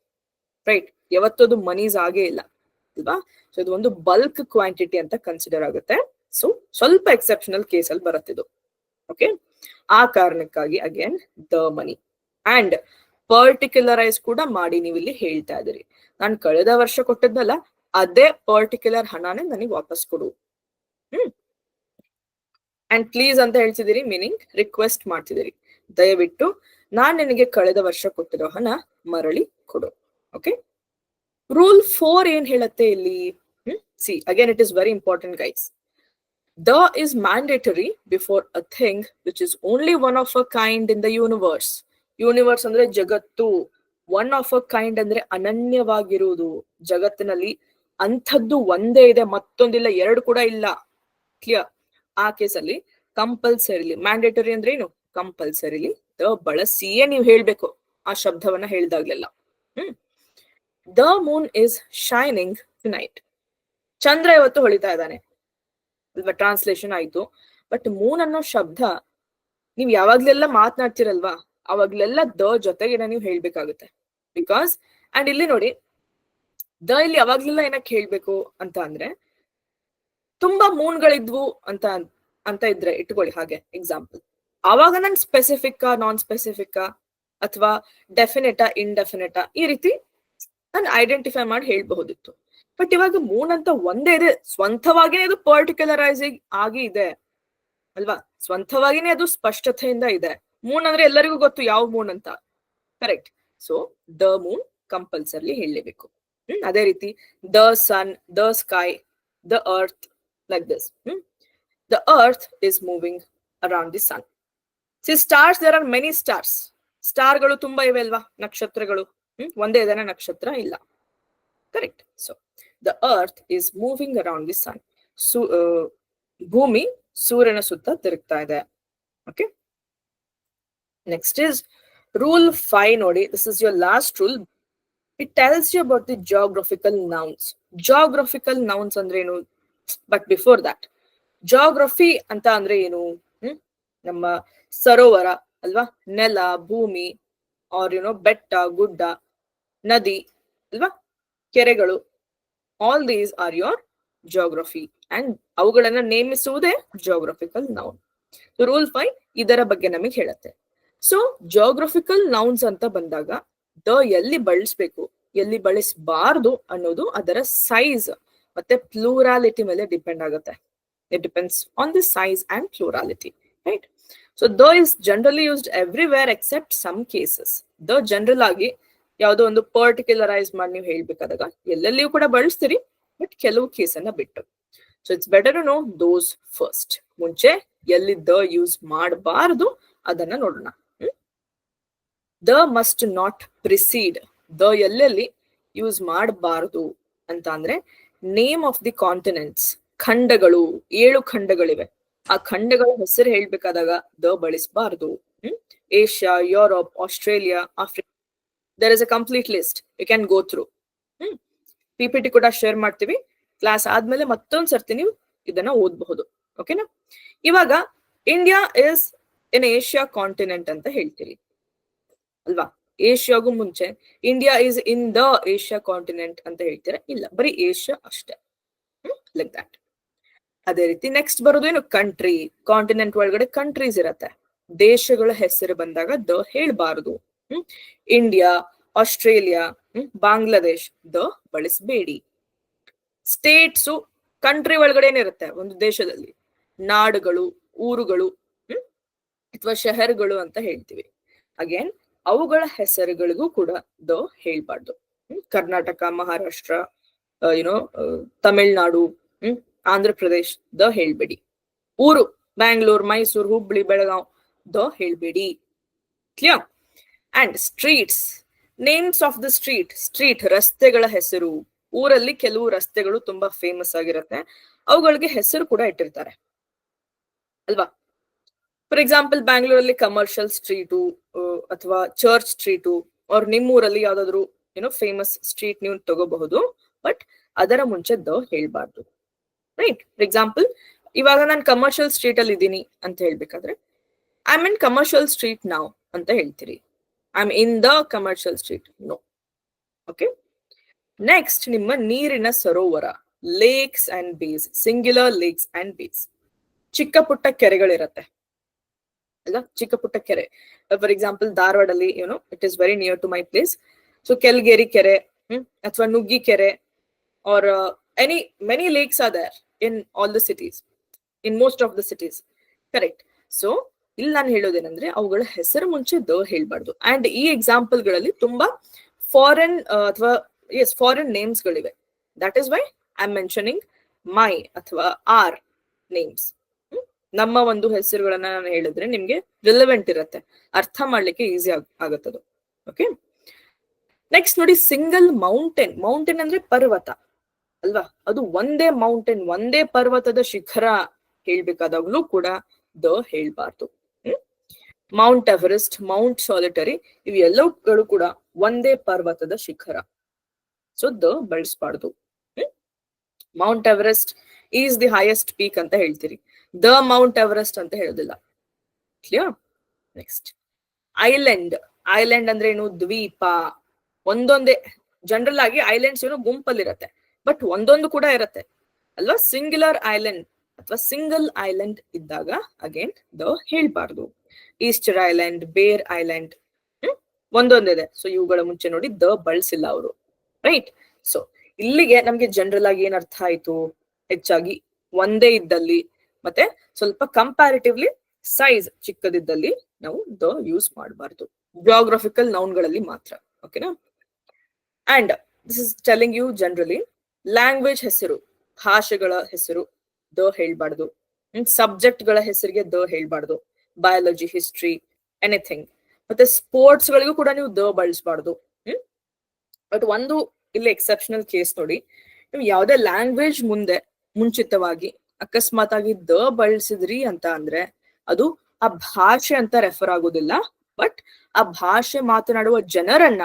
ರೈಟ್? ಯಾವತ್ತದು ಮನೀಸ್ ಆಗೇ ಇಲ್ಲ ಅಲ್ವಾ? ಸೊ ಇದು ಒಂದು ಬಲ್ಕ್ ಕ್ವಾಂಟಿಟಿ ಅಂತ ಕನ್ಸಿಡರ್ ಆಗುತ್ತೆ. ಸೊ ಸ್ವಲ್ಪ ಎಕ್ಸೆಪ್ಷನಲ್ ಕೇಸಲ್ಲಿ ಬರುತ್ತಿದ್ದು. ಓಕೆ, ಆ ಕಾರಣಕ್ಕಾಗಿ ಅಗೇನ್ ದ ಮನಿ. ಅಂಡ್ ಪರ್ಟಿಕ್ಯುಲರೈಸ್ ಕೂಡ ಮಾಡಿ ನೀವು ಇಲ್ಲಿ ಹೇಳ್ತಾ ಇದ್ದೀರಿ, ನಾನು ಕಳೆದ ವರ್ಷ ಕೊಟ್ಟಿದ್ನಲ್ಲ ಅದೇ ಪರ್ಟಿಕ್ಯುಲರ್ ಹಣನೇ ನನಗೆ ವಾಪಸ್ ಕೊಡು. ಅಂಡ್ ಪ್ಲೀಸ್ ಅಂತ ಹೇಳ್ತಿದ್ದೀರಿ, ಮೀನಿಂಗ್ ರಿಕ್ವೆಸ್ಟ್ ಮಾಡ್ತಿದ್ದೀರಿ. ದಯವಿಟ್ಟು ನಾನ್ ನಿನಗೆ ಕಳೆದ ವರ್ಷ ಕೊಟ್ಟಿರೋ ಹಣ ಮರಳಿ ಕೊಡು. ಓಕೆ, ರೂಲ್ 4 ಏನ್ ಹೇಳತ್ತೆ ಇಲ್ಲಿ? See again it is very important guys. The is mandatory before a thing which is only one of a kind in the universe. Universe ಅಂದ್ರೆ ಜಗತ್ತು, ಒನ್ ಆಫ್ ಅ ಕೈಂಡ್ ಅಂದ್ರೆ ಅನನ್ಯವಾಗಿರುವುದು. ಜಗತ್ತಿನಲ್ಲಿ ಅಂಥದ್ದು ಒಂದೇ ಇದೆ, ಮತ್ತೊಂದಿಲ್ಲ, 2 ಕೂಡ ಇಲ್ಲ. ಕ್ಲಿಯರ್? ಆ ಕೇಸಲ್ಲಿ ಕಂಪಲ್ಸರಿಲಿ, ಮ್ಯಾಂಡೇಟರಿ ಅಂದ್ರೆ ಏನು? ಕಂಪಲ್ಸರಿಲಿ ದ ಬಳಸಿಯೇ ನೀವು ಹೇಳ್ಬೇಕು ಆ ಶಬ್ದವನ್ನ ಹೇಳಿದಾಗ್ಲೆಲ್ಲ. The moon is shining tonight. ಚಂದ್ರ ಇವತ್ತು ಹೊಳಿತಾ ಇದ್ದಾನೆ ಅಲ್ವಾ? ಟ್ರಾನ್ಸ್ಲೇಷನ್ ಆಯ್ತು. ಬಟ್ ಮೂನ್ ಅನ್ನೋ ಶಬ್ದ ನೀವ್ ಯಾವಾಗ್ಲೆಲ್ಲ ಮಾತನಾಡ್ತಿರಲ್ವಾ, ಅವಾಗ್ಲೆಲ್ಲ ದ ಜೊತೆಗೆ ನೀವು ಹೇಳ್ಬೇಕಾಗುತ್ತೆ. ಬಿಕಾಸ್ ಅಂಡ್ ಇಲ್ಲಿ ನೋಡಿ, ದ ಇಲ್ಲಿ ಯಾವಾಗ್ಲೆಲ್ಲ ಏನಕ್ಕೆ ಹೇಳ್ಬೇಕು ಅಂತ ಅಂದ್ರೆ, ತುಂಬಾ ಮೂನ್ಗಳಿದ್ವು ಅಂತ ಅಂತ ಇದ್ರೆ ಇಟ್ಕೊಳ್ಳಿ ಹಾಗೆ ಎಕ್ಸಾಂಪಲ್. ಆವಾಗ ನಾನು ಸ್ಪೆಸಿಫಿಕ್ ನಾನ್ ಸ್ಪೆಸಿಫಿಕ್ ಅಥವಾ ಡೆಫಿನೆಟ ಇಂಡೆಫಿನೆಟ ಈ ರೀತಿ ನಾನು ಐಡೆಂಟಿಫೈ ಮಾಡಿ ಹೇಳ್ಬಹುದಿತ್ತು. ಬಟ್ ಇವಾಗ ಮೂನ್ ಅಂತ ಒಂದೇ ಇದೆ, ಸ್ವಂತವಾಗಿನೇ ಅದು ಪರ್ಟಿಕ್ಯುಲರೈಸಿಂಗ್ ಆಗಿ ಇದೆ ಅಲ್ವಾ, ಸ್ವಂತವಾಗಿನೇ ಅದು ಸ್ಪಷ್ಟತೆಯಿಂದ ಇದೆ. ಮೂನ್ ಅಂದ್ರೆ ಎಲ್ಲರಿಗೂ ಗೊತ್ತು ಯಾವ ಮೂನ್ ಅಂತ, correct. So the moon compulsory ಹೇಳಲೇಬೇಕು. ಅದೇ ರೀತಿ the sun, the sky, the earth, like this. The earth is moving around the sun. See stars, there are many stars. ಸ್ಟಾರ್ಗಳು ತುಂಬಾ ಇವೆ ಅಲ್ವಾ, ನಕ್ಷತ್ರಗಳು. ಒಂದೇ ಇದನ್ನ ನಕ್ಷತ್ರ ಇಲ್ಲ, correct. So the earth is moving around the sun. ಭೂಮಿ ಸೂರ್ಯನ ಸುತ್ತ ತಿರುಗ್ತಾ ಇದೆ. ಓಕೆ, ನೆಕ್ಸ್ಟ್ ಇಸ್ ರೂಲ್ 5 ನೋಡಿ. This is your last rule. It tells you about the geographical nouns. Geographical nouns ಅಂದ್ರೆ ಏನು? ಬಟ್ ಬಿಫೋರ್ ದಟ್, ಜಿಯೋಗ್ರಫಿ ಅಂತ ಅಂದ್ರೆ ಏನು? ನಮ್ಮ ಸರೋವರ ಅಲ್ವಾ, ನೆಲ, ಭೂಮಿ, ಆರ್ ಬೆಟ್ಟ, ಗುಡ್ಡ, ನದಿ ಅಲ್ವಾ, ಕೆರೆಗಳು, all these are your geography and ಅವುಗಳನ್ನ ನೇಮಿಸುವುದೇ ಜಿಯೋಗ್ರಫಿಕಲ್ ನೌನ್. ರೂಲ್ 5 ಇದರ ಬಗ್ಗೆ ನಮಗೆ ಹೇಳುತ್ತೆ. ಸೊ ಜಿಯೋಗ್ರಫಿಕಲ್ ನೌನ್ಸ್ ಅಂತ ಬಂದಾಗ ದ ಎಲ್ಲಿ ಬಳಸ್ಬೇಕು, ಎಲ್ಲಿ ಬಳಸಬಾರ್ದು ಅನ್ನೋದು ಅದರ ಸೈಜ್ ಮತ್ತೆ ಪ್ಲೂರಾಲಿಟಿ ಮೇಲೆ ಡಿಪೆಂಡ್ ಆಗುತ್ತೆ. It depends on the size and plurality, right? So the is generally used everywhere except some cases. The general ಆಗಿ ಯಾವುದೋ ಒಂದು ಪರ್ಟಿಕ್ಯುಲರೈಸ್ ಮಾಡಿ ನೀವು ಹೇಳ್ಬೇಕಾದಾಗ ಎಲ್ಲೆಲ್ಲಿಯೂ ಕೂಡ ಬಳಸ್ತೀರಿ, ಬಟ್ ಕೆಲವು ಕೇಸನ್ನ ಬಿಟ್ಟು. So it's better to know those first. ಮುಂಚೆ ಎಲ್ಲಿ ದ ಯೂಸ್ ಮಾಡಬಾರದು ಅದನ್ನ ನೋಡೋಣ. The must not precede. The ಎಲ್ಲೆಲ್ಲಿ ಯೂಸ್ ಮಾಡಬಾರದು ಅಂತ ಅಂದ್ರೆ ನೇಮ್ ಆಫ್ ದಿ ಕಾಂಟಿನೆಂಟ್ಸ್. ಖಂಡಗಳು, 7 ಖಂಡಗಳಿವೆ. ಆ ಖಂಡಗಳ ಹೆಸರು ಹೇಳ್ಬೇಕಾದಾಗ ದ ಬಳಸಬಾರದು. Asia, Europe, Australia, Africa. There is a complete list, you can go through. PPT ಕೂಡ ಶೇರ್ ಮಾಡ್ತೀವಿ. ಕ್ಲಾಸ್ ಆದ್ಮೇಲೆ ಮತ್ತೊಂದ್ ಸರ್ತಿ ನೀವು ಇದನ್ನ ಓದಬಹುದು. ಓಕೆನಾ? ಇವಾಗ India is in Asia continent ಅಂತ ಹೇಳ್ತೀರಿ ಅಲ್ವಾ. ಏಷ್ಯಾಗೂ ಮುಂಚೆ India is in the Asia continent ಅಂತ ಹೇಳ್ತೀರಾ? ಇಲ್ಲ, ಬರೀ ಏಷ್ಯಾ ಅಷ್ಟೇ. Like that. ಅದೇ ರೀತಿ ನೆಕ್ಸ್ಟ್ ಬರೋದು ಏನು? ಕಂಟ್ರಿ. ಕಾಂಟಿನೆಂಟ್ ಒಳಗಡೆ ಕಂಟ್ರೀಸ್ ಇರತ್ತೆ. ದೇಶಗಳ ಹೆಸರು ಬಂದಾಗ ದ ಹೇಳ್ಬಾರದು. ಇಂಡಿಯಾ, ಆಸ್ಟ್ರೇಲಿಯಾ, ಬಾಂಗ್ಲಾದೇಶ್ ದ ಬಳಸಬೇಡಿ. ಸ್ಟೇಟ್ಸು ಕಂಟ್ರಿ ಒಳಗಡೆ ಏನಿರುತ್ತೆ ಒಂದು ದೇಶದಲ್ಲಿ, ನಾಡುಗಳು, ಊರುಗಳು ಅಥವಾ ಶಹರ್ಗಳು ಅಂತ ಹೇಳ್ತೀವಿ. ಅಗೇನ್ ಅವುಗಳ ಹೆಸರುಗಳಿಗೂ ಕೂಡ ದ ಹೇಳ್ಬಾರ್ದು. ಕರ್ನಾಟಕ, ಮಹಾರಾಷ್ಟ್ರ, ತಮಿಳ್ನಾಡು, ಆಂಧ್ರ ಪ್ರದೇಶ್ ದ ಹೇಳ್ಬೇಡಿ. ಊರು ಬ್ಯಾಂಗ್ಳೂರ್, ಮೈಸೂರು, ಹುಬ್ಳಿ, ಬೆಳಗಾವ್ ದ ಹೇಳ್ಬೇಡಿ. Clear? And streets, names of the street. Street ರಸ್ತೆಗಳ ಹೆಸರು. ಊರಲ್ಲಿ ಕೆಲವು ರಸ್ತೆಗಳು ತುಂಬಾ ಫೇಮಸ್ ಆಗಿರುತ್ತೆ, ಅವುಗಳಿಗೆ ಹೆಸರು ಕೂಡ ಇಟ್ಟಿರ್ತಾರೆ ಅಲ್ವಾ. ಫಾರ್ ಎಕ್ಸಾಂಪಲ್ ಬ್ಯಾಂಗ್ಳೂರಲ್ಲಿ ಕಮರ್ಷಿಯಲ್ ಸ್ಟ್ರೀಟು ಅಥವಾ ಚರ್ಚ್ ಸ್ಟ್ರೀಟು, ಅವ್ರ ನಿಮ್ಮೂರಲ್ಲಿ ಯಾವ್ದಾದ್ರು ಫೇಮಸ್ ಸ್ಟ್ರೀಟ್ ನೀವು ತಗೋಬಹುದು, ಬಟ್ ಅದರ ಮುಂಚೆ ದ ಹೇಳ್ಬಾರ್ದು, ರೈಟ್? ಫಾರ್ ಎಕ್ಸಾಂಪಲ್ ಇವಾಗ ನಾನು ಕಮರ್ಷಿಯಲ್ ಸ್ಟ್ರೀಟ್ ಅಲ್ಲಿ ಇದ್ದೀನಿ ಅಂತ ಹೇಳ್ಬೇಕಾದ್ರೆ I am in commercial street ನಾವ್ ಅಂತ ಹೇಳ್ತೀರಿ. I am in the commercial street, no. Okay, next ನಿಮ್ಮ ನೀರಿನ ಸರೋವರ, lakes and bays. Singular lakes and bays. ಚಿಕ್ಕ ಪುಟ್ಟ ಕೆರೆಗಳಿರತ್ತೆ ಅಲ್ಲ, ಚಿಕ್ಕ ಪುಟ್ಟ ಕೆರೆ. ಫಾರ್ ಎಕ್ಸಾಂಪಲ್ ಧಾರವಾಡಲ್ಲಿ it is very near to my place. So Kelgeri ಕೆರೆ ಅಥವಾ ನುಗ್ಗಿ ಕೆರೆ, are many lakes are there in all the cities, in most of the cities, correct? So ಇಲ್ಲಿ ನಾನು ಹೇಳೋದೇನಂದ್ರೆ ಅವುಗಳ ಹೆಸರು ಮುಂಚೆ ದ ಹೇಳ್ಬಾರ್ದು. ಅಂಡ್ ಈ ಎಕ್ಸಾಂಪಲ್ ಗಳಲ್ಲಿ ತುಂಬಾ ಫಾರಿನ್ ಅಥವಾ ಫಾರಿನ್ ನೇಮ್ಸ್ ಗಳಿವೆ. That is why I am mentioning my ಅಥವಾ ಆರ್ ನೇಮ್ಸ್. ನಮ್ಮ ಒಂದು ಹೆಸರುಗಳನ್ನ ನಾನು ಹೇಳಿದ್ರೆ ನಿಮ್ಗೆ ರಿಲೆವೆಂಟ್ ಇರತ್ತೆ, ಅರ್ಥ ಮಾಡ್ಲಿಕ್ಕೆ ಈಸಿ ಆಗತ್ತದು. ಓಕೆ, ನೆಕ್ಸ್ಟ್ ನೋಡಿ ಸಿಂಗಲ್ ಮೌಂಟೇನ್. ಮೌಂಟೇನ್ ಅಂದ್ರೆ ಪರ್ವತ ಅಲ್ವಾ, ಅದು ಒಂದೇ ಮೌಂಟೇನ್, ಒಂದೇ ಪರ್ವತದ ಶಿಖರ ಹೇಳ್ಬೇಕಾದಾಗ್ಲೂ ಕೂಡ ದ ಹೇಳ್ಬಾರ್ದು. ಮೌಂಟ್ ಎವರೆಸ್ಟ್, ಮೌಂಟ್ ಸಾಲಿಟರಿ ಇವೆಲ್ಲಗಳು ಕೂಡ ಒಂದೇ ಪರ್ವತದ ಶಿಖರ. ಸೊ ದ ಬಳಸಬಾರ್ದು. Mount Everest is the highest peak ಅಂತ ಹೇಳ್ತೀರಿ, ದ ಮೌಂಟ್ ಎವರೆಸ್ಟ್ ಅಂತ ಹೇಳೋದಿಲ್ಲ. ಕ್ಲಿಯರ್? Next island. ಐಲ್ಯಾಂಡ್ ಅಂದ್ರೆ ಏನು? ದ್ವೀಪ. ಒಂದೊಂದೇ. ಜನರಲ್ ಆಗಿ ಐಲ್ಯಾಂಡ್ಸ್ ಗುಂಪಲ್ಲಿರತ್ತೆ, ಬಟ್ ಒಂದೊಂದು ಕೂಡ ಇರತ್ತೆ ಅಲ್ವಾ. ಸಿಂಗ್ಯುಲರ್ ಐಲ್ಯಾಂಡ್ ಅಥವಾ ಸಿಂಗಲ್ ಐಲ್ಯಾಂಡ್ ಇದ್ದಾಗ ಅಗೇನ್ ದ ಹೇಳ್ಬಾರ್ದು. ಈಸ್ಟರ್ ಐಲ್ಯಾಂಡ್, ಬೇರ್ ಐಲ್ಯಾಂಡ್ ಒಂದೊಂದಿದೆ. ಸೊ ಇವುಗಳ ಮುಂಚೆ ನೋಡಿ ದ ಬಳಸಿಲ್ಲ ಅವರು, ರೈಟ್? ಸೊ ಇಲ್ಲಿಗೆ ನಮ್ಗೆ ಜನರಲ್ ಆಗಿ ಏನ್ ಅರ್ಥ ಆಯ್ತು? ಹೆಚ್ಚಾಗಿ ಒಂದೇ ಇದ್ದಲ್ಲಿ ಮತ್ತೆ ಸ್ವಲ್ಪ ಕಂಪ್ಯಾರಿಟಿವ್ಲಿ ಸೈಜ್ ಚಿಕ್ಕದಿದ್ದಲ್ಲಿ ನಾವು ದ ಯೂಸ್ ಮಾಡಬಾರ್ದು, ಜಿಯೋಗ್ರಫಿಕಲ್ ನೌನ್ಗಳಲ್ಲಿ ಮಾತ್ರ. ಓಕೆನಾ? And this is telling you generally language ಹೆಸರು, ಭಾಷೆಗಳ ಹೆಸರು ದ ಹೇಳ್ಬಾರ್ದು. ಸಬ್ಜೆಕ್ಟ್ ಗಳ ಹೆಸರಿಗೆ ದ ಹೇಳ್ಬಾರ್ದು. Biology, history, anything. ಮತ್ತೆ ಸ್ಪೋರ್ಟ್ಸ್ ಗಳಿಗೂ ಕೂಡ ನೀವು ದ ಬಳಸಬಾರ್ದು. ಬಟ್ ಒಂದು ಇಲ್ಲಿ ಎಕ್ಸೆಪ್ಷನಲ್ ಕೇಸ್ ನೋಡಿ, ನೀವು ಯಾವುದೇ ಲ್ಯಾಂಗ್ವೇಜ್ ಮುಂದೆ ಮುಂಚಿತವಾಗಿ ಅಕಸ್ಮಾತ್ ಆಗಿ ದ ಬಳಸಿದ್ರಿ ಅಂತ ಅಂದ್ರೆ ಅದು ಆ ಭಾಷೆ ಅಂತ ರೆಫರ್ ಆಗೋದಿಲ್ಲ, ಬಟ್ ಆ ಭಾಷೆ ಮಾತನಾಡುವ ಜನರನ್ನ,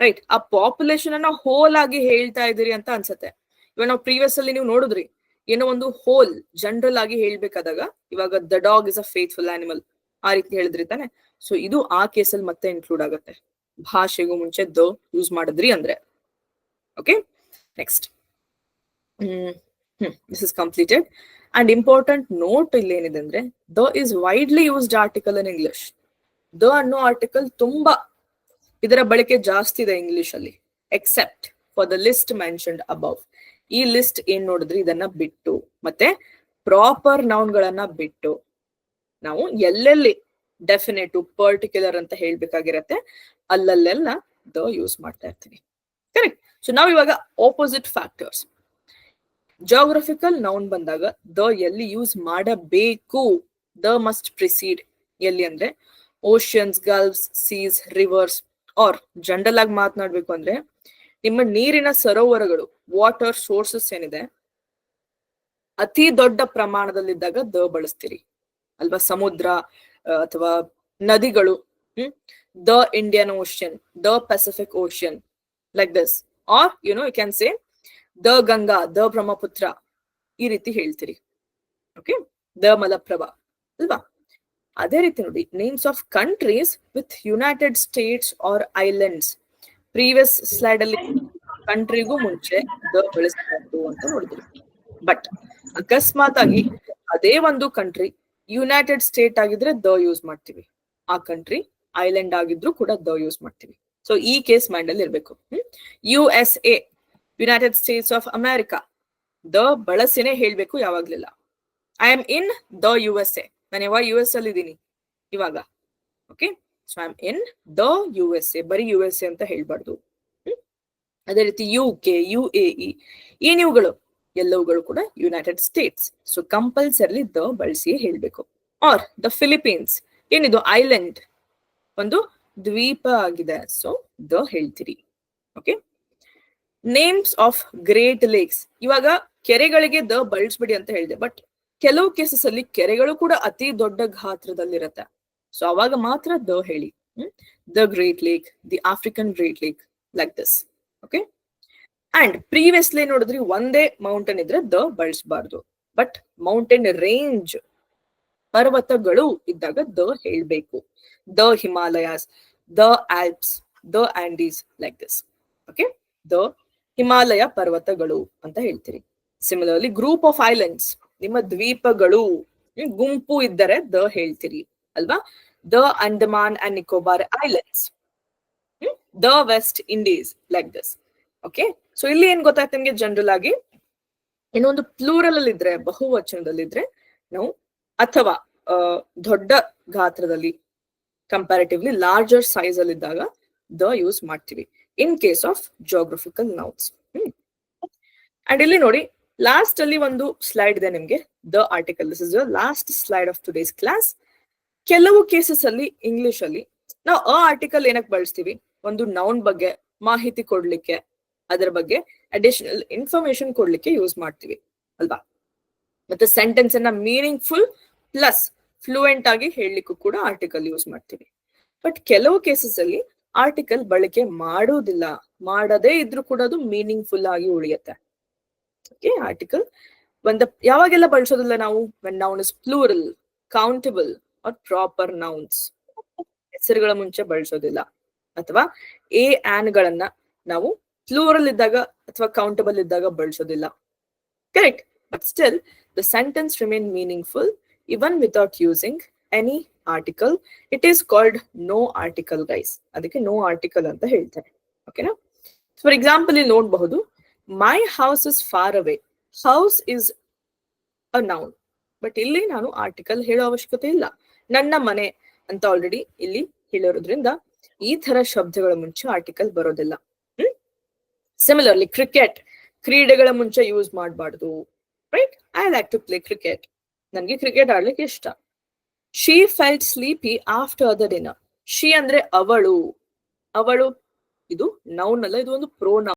ರೈಟ್, ಆ ಪಾಪ್ಯುಲೇಷನ್ ಅನ್ನ ಹೋಲ್ ಆಗಿ ಹೇಳ್ತಾ ಇದೀರಿ ಅಂತ ಅನ್ಸತ್ತೆ. ಇವಾಗ ನಾವು ಪ್ರೀವಿಯಸ್ ಅಲ್ಲಿ ನೀವು ನೋಡಿದ್ರಿ, ಏನೋ ಒಂದು ಹೋಲ್ ಜನರಲ್ ಆಗಿ ಹೇಳ್ಬೇಕಾದಾಗ ಇವಾಗ the dog is a faithful animal ಆ ರೀತಿ ಹೇಳಿದ್ರಿ ತಾನೆ. ಸೊ ಇದು ಆ ಕೇಸಲ್ಲಿ ಮತ್ತೆ ಇನ್ಕ್ಲೂಡ್ ಆಗುತ್ತೆ, ಭಾಷೆಗೂ ಮುಂಚೆ ದ ಯೂಸ್ ಮಾಡಿದ್ರಿ ಅಂದ್ರೆ. Okay, next. This is completed. And important note ಇಲ್ಲಿ ಏನಿದೆ ಅಂದ್ರೆ, the is widely used article in English. The ಅನ್ನೋ ಆರ್ಟಿಕಲ್ ತುಂಬಾ ಇದರ ಬಳಕೆ ಜಾಸ್ತಿ ಇದೆ ಇಂಗ್ಲಿಷ್ ಅಲ್ಲಿ, accept for the list mentioned above. ಈ ಲಿಸ್ಟ್ ಏನ್ ನೋಡಿದ್ರಿ ಇದನ್ನ ಬಿಟ್ಟು, ಮತ್ತೆ ಪ್ರಾಪರ್ ನೌನ್ ಗಳನ್ನ ಬಿಟ್ಟು ನಾವು ಎಲ್ಲೆಲ್ಲಿ ಡೆಫಿನೆಟ್, ಪರ್ಟಿಕ್ಯುಲರ್ ಅಂತ ಹೇಳ್ಬೇಕಾಗಿರತ್ತೆ ಅಲ್ಲಲ್ಲೆಲ್ಲ ದ ಯೂಸ್ ಮಾಡ್ತಾ ಇರ್ತೀವಿ. ಕರೆಕ್ಟ್? ಸೊ ನಾವು ಇವಾಗ ಆಪೋಸಿಟ್ ಫ್ಯಾಕ್ಟರ್ಸ್. ಜಿಯೋಗ್ರಫಿಕಲ್ ನೌನ್ ಬಂದಾಗ ದ ಎಲ್ಲಿ ಯೂಸ್ ಮಾಡಬೇಕು? ದ ಮಸ್ಟ್ ಪ್ರಿಸೀಡ್ ಎಲ್ಲಿ ಅಂದ್ರೆ oceans, gulfs, seas, rivers. Or general ಆಗಿ ಮಾತನಾಡ್ಬೇಕು ಅಂದ್ರೆ ನಿಮ್ಮ ನೀರಿನ ಸರೋವರಗಳು, ವಾಟರ್ ಸೋರ್ಸಸ್ ಏನಿದೆ, ಅತಿ ದೊಡ್ಡ ಪ್ರಮಾಣದಲ್ಲಿದ್ದಾಗ ದ ಬಳಸ್ತೀರಿ ಅಲ್ವಾ? ಸಮುದ್ರ ಅಥವಾ ನದಿಗಳು, the Indian Ocean, the Pacific Ocean, like this. Or you can say the Ganga, the Brahmaputra, ಈ ರೀತಿ ಹೇಳ್ತೀರಿ. ಓಕೆ, ದ ಮಲಪ್ರಭಾ ಅಲ್ವಾ? ಅದೇ ರೀತಿ ನೋಡಿ, names of countries with United States or islands. Previous slide ಅಲ್ಲಿ ಕಂಟ್ರಿಗೂ ಮುಂಚೆ ದ ಬಳಸಬಾರ್ದು ಅಂತ ನೋಡಿದ್ರಿ. ಬಟ್ ಅಕಸ್ಮಾತ್ ಆಗಿ ಅದೇ ಒಂದು ಕಂಟ್ರಿ ಯುನೈಟೆಡ್ ಸ್ಟೇಟ್ ಆಗಿದ್ರೆ ದ ಯೂಸ್ ಮಾಡ್ತೀವಿ, ಆ ಕಂಟ್ರಿ ಐಲ್ಯಾಂಡ್ ಆಗಿದ್ರು ಕೂಡ ದ ಯೂಸ್ ಮಾಡ್ತೀವಿ. ಸೊ ಈ ಕೇಸ್ ಮೈಂಡ್ ಅಲ್ಲಿ ಇರ್ಬೇಕು. USA, United States of America, the ಬಳಸಿನೇ ಹೇಳ್ಬೇಕು ಯಾವಾಗ್ಲಿಲ್ಲ. I am in the USA, ನಾನು ಯಾವಾಗ US ಅಲ್ಲಿ ಇದ್ದೀನಿ ಇವಾಗ. Okay, so I am in the USA, ಬರೀ USA ಅಂತ ಹೇಳ್ಬಾರ್ದು. ಅದೇ ರೀತಿ UK, UAE, ಏನಿವುಗಳು ಎಲ್ಲವುಗಳು ಕೂಡ United States. So compulsory the ಬಳಸಿ ಹೇಳ್ಬೇಕು. ಆರ್ ದ ಫಿಲಿಪೀನ್ಸ್, ಏನಿದು ಐಲ್ಯಾಂಡ್, ಒಂದು ದ್ವೀಪ ಆಗಿದೆ, ಸೊ ದ ಹೇಳ್ತೀರಿ. Okay, names of great lakes. ಇವಾಗ ಕೆರೆಗಳಿಗೆ ದ ಬಳಸ್ಬಿಡಿ ಅಂತ ಹೇಳಿದೆ, ಬಟ್ ಕೆಲವು ಕೇಸಸ್ ಅಲ್ಲಿ ಕೆರೆಗಳು ಕೂಡ ಅತಿ ದೊಡ್ಡ ಗಾತ್ರದಲ್ಲಿರತ್ತೆ. ಸೊ ಅವಾಗ ಮಾತ್ರ ದ ಹೇಳಿ. The great lake, the African great lake, like this. Okay, and previously ನೋಡಿದ್ರಿ ಒಂದೇ ಮೌಂಟೇನ್ ಇದ್ರೆ ದ ಬಳಸಬಾರ್ದು, ಬಟ್ ಮೌಂಟೇನ್ ರೇಂಜ್, ಪರ್ವತಗಳು ಇದ್ದಾಗ ದ ಹೇಳ್ಬೇಕು. The Himalayas, the Alps, the Andes, like this. Okay, the Himalaya ಪರ್ವತಗಳು ಅಂತ ಹೇಳ್ತೀರಿ. ಸಿಮಿಲರ್ಲಿ ಗ್ರೂಪ್ ಆಫ್ ಐಲ್ಯಾಂಡ್ಸ್, ನಿಮ್ಮ ದ್ವೀಪಗಳು, ಗುಂಪು ಇದ್ದರೆ ದ ಹೇಳ್ತೀರಿ ಅಲ್ವಾ? The Andaman and Nicobar Islands, the West Indies, like this. Okay, so ಇಲ್ಲಿ ಏನ್ ಗೊತ್ತಾಯ್ತು ನಿಮ್ಗೆ? ಜನರಲ್ ಆಗಿ ಇನ್ನೊಂದು ಪ್ಲೂರಲ್ ಅಲ್ಲಿ ಇದ್ರೆ, ಬಹುವಚನದಲ್ಲಿದ್ರೆ ನಾವು ಅಥವಾ ದೊಡ್ಡ ಗಾತ್ರದಲ್ಲಿ, ಕಂಪ್ಯಾರಿಟಿವ್ಲಿ ಲಾರ್ಜರ್ ಸೈಜ್ ಅಲ್ಲಿ ಇದ್ದಾಗ ದ ಯೂಸ್ ಮಾಡ್ತೀವಿ in case of geographical nouns. And ಇಲ್ಲಿ ನೋಡಿ, ಲಾಸ್ಟ್ ಅಲ್ಲಿ ಒಂದು ಸ್ಲೈಡ್ ಇದೆ ನಿಮ್ಗೆ, the article. This is the last slide of today's class. ಕೆಲವು ಕೇಸಸ್ ಅಲ್ಲಿ ಇಂಗ್ಲಿಷ್ ಅಲ್ಲಿ ನಾವು ಆರ್ಟಿಕಲ್ ಏನಕ್ಕೆ ಬಳಸ್ತೀವಿ? ಒಂದು ನೌನ್ ಬಗ್ಗೆ ಮಾಹಿತಿ ಕೊಡ್ಲಿಕ್ಕೆ, ಅದರ ಬಗ್ಗೆ ಅಡಿಷನಲ್ ಇನ್ಫಾರ್ಮೇಶನ್ ಕೊಡ್ಲಿಕ್ಕೆ ಯೂಸ್ ಮಾಡ್ತೀವಿ ಅಲ್ವಾ? ಮತ್ತೆ ಸೆಂಟೆನ್ಸ್ ಅನ್ನ ಮೀನಿಂಗ್ಫುಲ್ ಪ್ಲಸ್ ಫ್ಲೂಯೆಂಟ್ ಆಗಿ ಹೇಳಲಿಕ್ಕೂ ಕೂಡ ಆರ್ಟಿಕಲ್ ಯೂಸ್ ಮಾಡ್ತೀವಿ. ಬಟ್ ಕೆಲವು ಕೇಸಸ್ ಅಲ್ಲಿ ಆರ್ಟಿಕಲ್ ಬಳಕೆ ಮಾಡೋದಿಲ್ಲ, ಮಾಡದೇ ಇದ್ರೂ ಕೂಡ ಅದು ಮೀನಿಂಗ್ಫುಲ್ ಆಗಿ ಉಳಿಯುತ್ತೆ. ಓಕೆ, ಆರ್ಟಿಕಲ್ ಯಾವಾಗೆಲ್ಲ ಬಳಸೋದಿಲ್ಲ ನಾವು? When noun is plural, countable R proper nouns. ಹೆಸರುಗಳ ಮುಂಚೆ ಬಳಸೋದಿಲ್ಲ, ಅಥವಾ ಆನ್ ಗಳನ್ನ ನಾವು ಪ್ಲೂರಲ್ ಇದ್ದಾಗ ಅಥವಾ ಕೌಂಟಬಲ್ ಇದ್ದಾಗ ಬಳಸೋದಿಲ್ಲ. Correct? But still the sentence remain meaningful even without using any article. It is called no article guys. ಅದಕ್ಕೆ ನೋ ಆರ್ಟಿಕಲ್ ಅಂತ ಹೇಳ್ತಾರೆ. ಓಕೆನಾ? ಫಾರ್ ಎಕ್ಸಾಂಪಲ್ ಇಲ್ಲಿ ನೋಡಬಹುದು, my house is far away. House is a noun, but ಇಲ್ಲಿ ನಾನು article ಹೇಳೋ ಅವಶ್ಯಕತೆ ಇಲ್ಲ. ನನ್ನ ಮನೆ ಅಂತ ಆಲ್ರೆಡಿ ಇಲ್ಲಿ ಹೇಳಿರೋದ್ರಿಂದ ಈ ತರ ಶಬ್ದಗಳ ಮುಂಚೆ ಆರ್ಟಿಕಲ್ ಬರೋದಿಲ್ಲ. ಸಿಮಿಲರ್ಲಿ ಕ್ರಿಕೆಟ್, ಕ್ರೀಡೆಗಳ ಮುಂಚೆ ಯೂಸ್ ಮಾಡಬಾರ್ದು. Right? I like to play cricket. ನನಗೆ ಕ್ರಿಕೆಟ್ ಆಡ್ಲಿಕ್ಕೆ ಇಷ್ಟ. She felt sleepy after the dinner. She ಅಂದ್ರೆ ಅವಳು. ಅವಳು ಇದು ನೌನ್ ಅಲ್ಲ, ಇದು ಒಂದು ಪ್ರೋನೌನ್.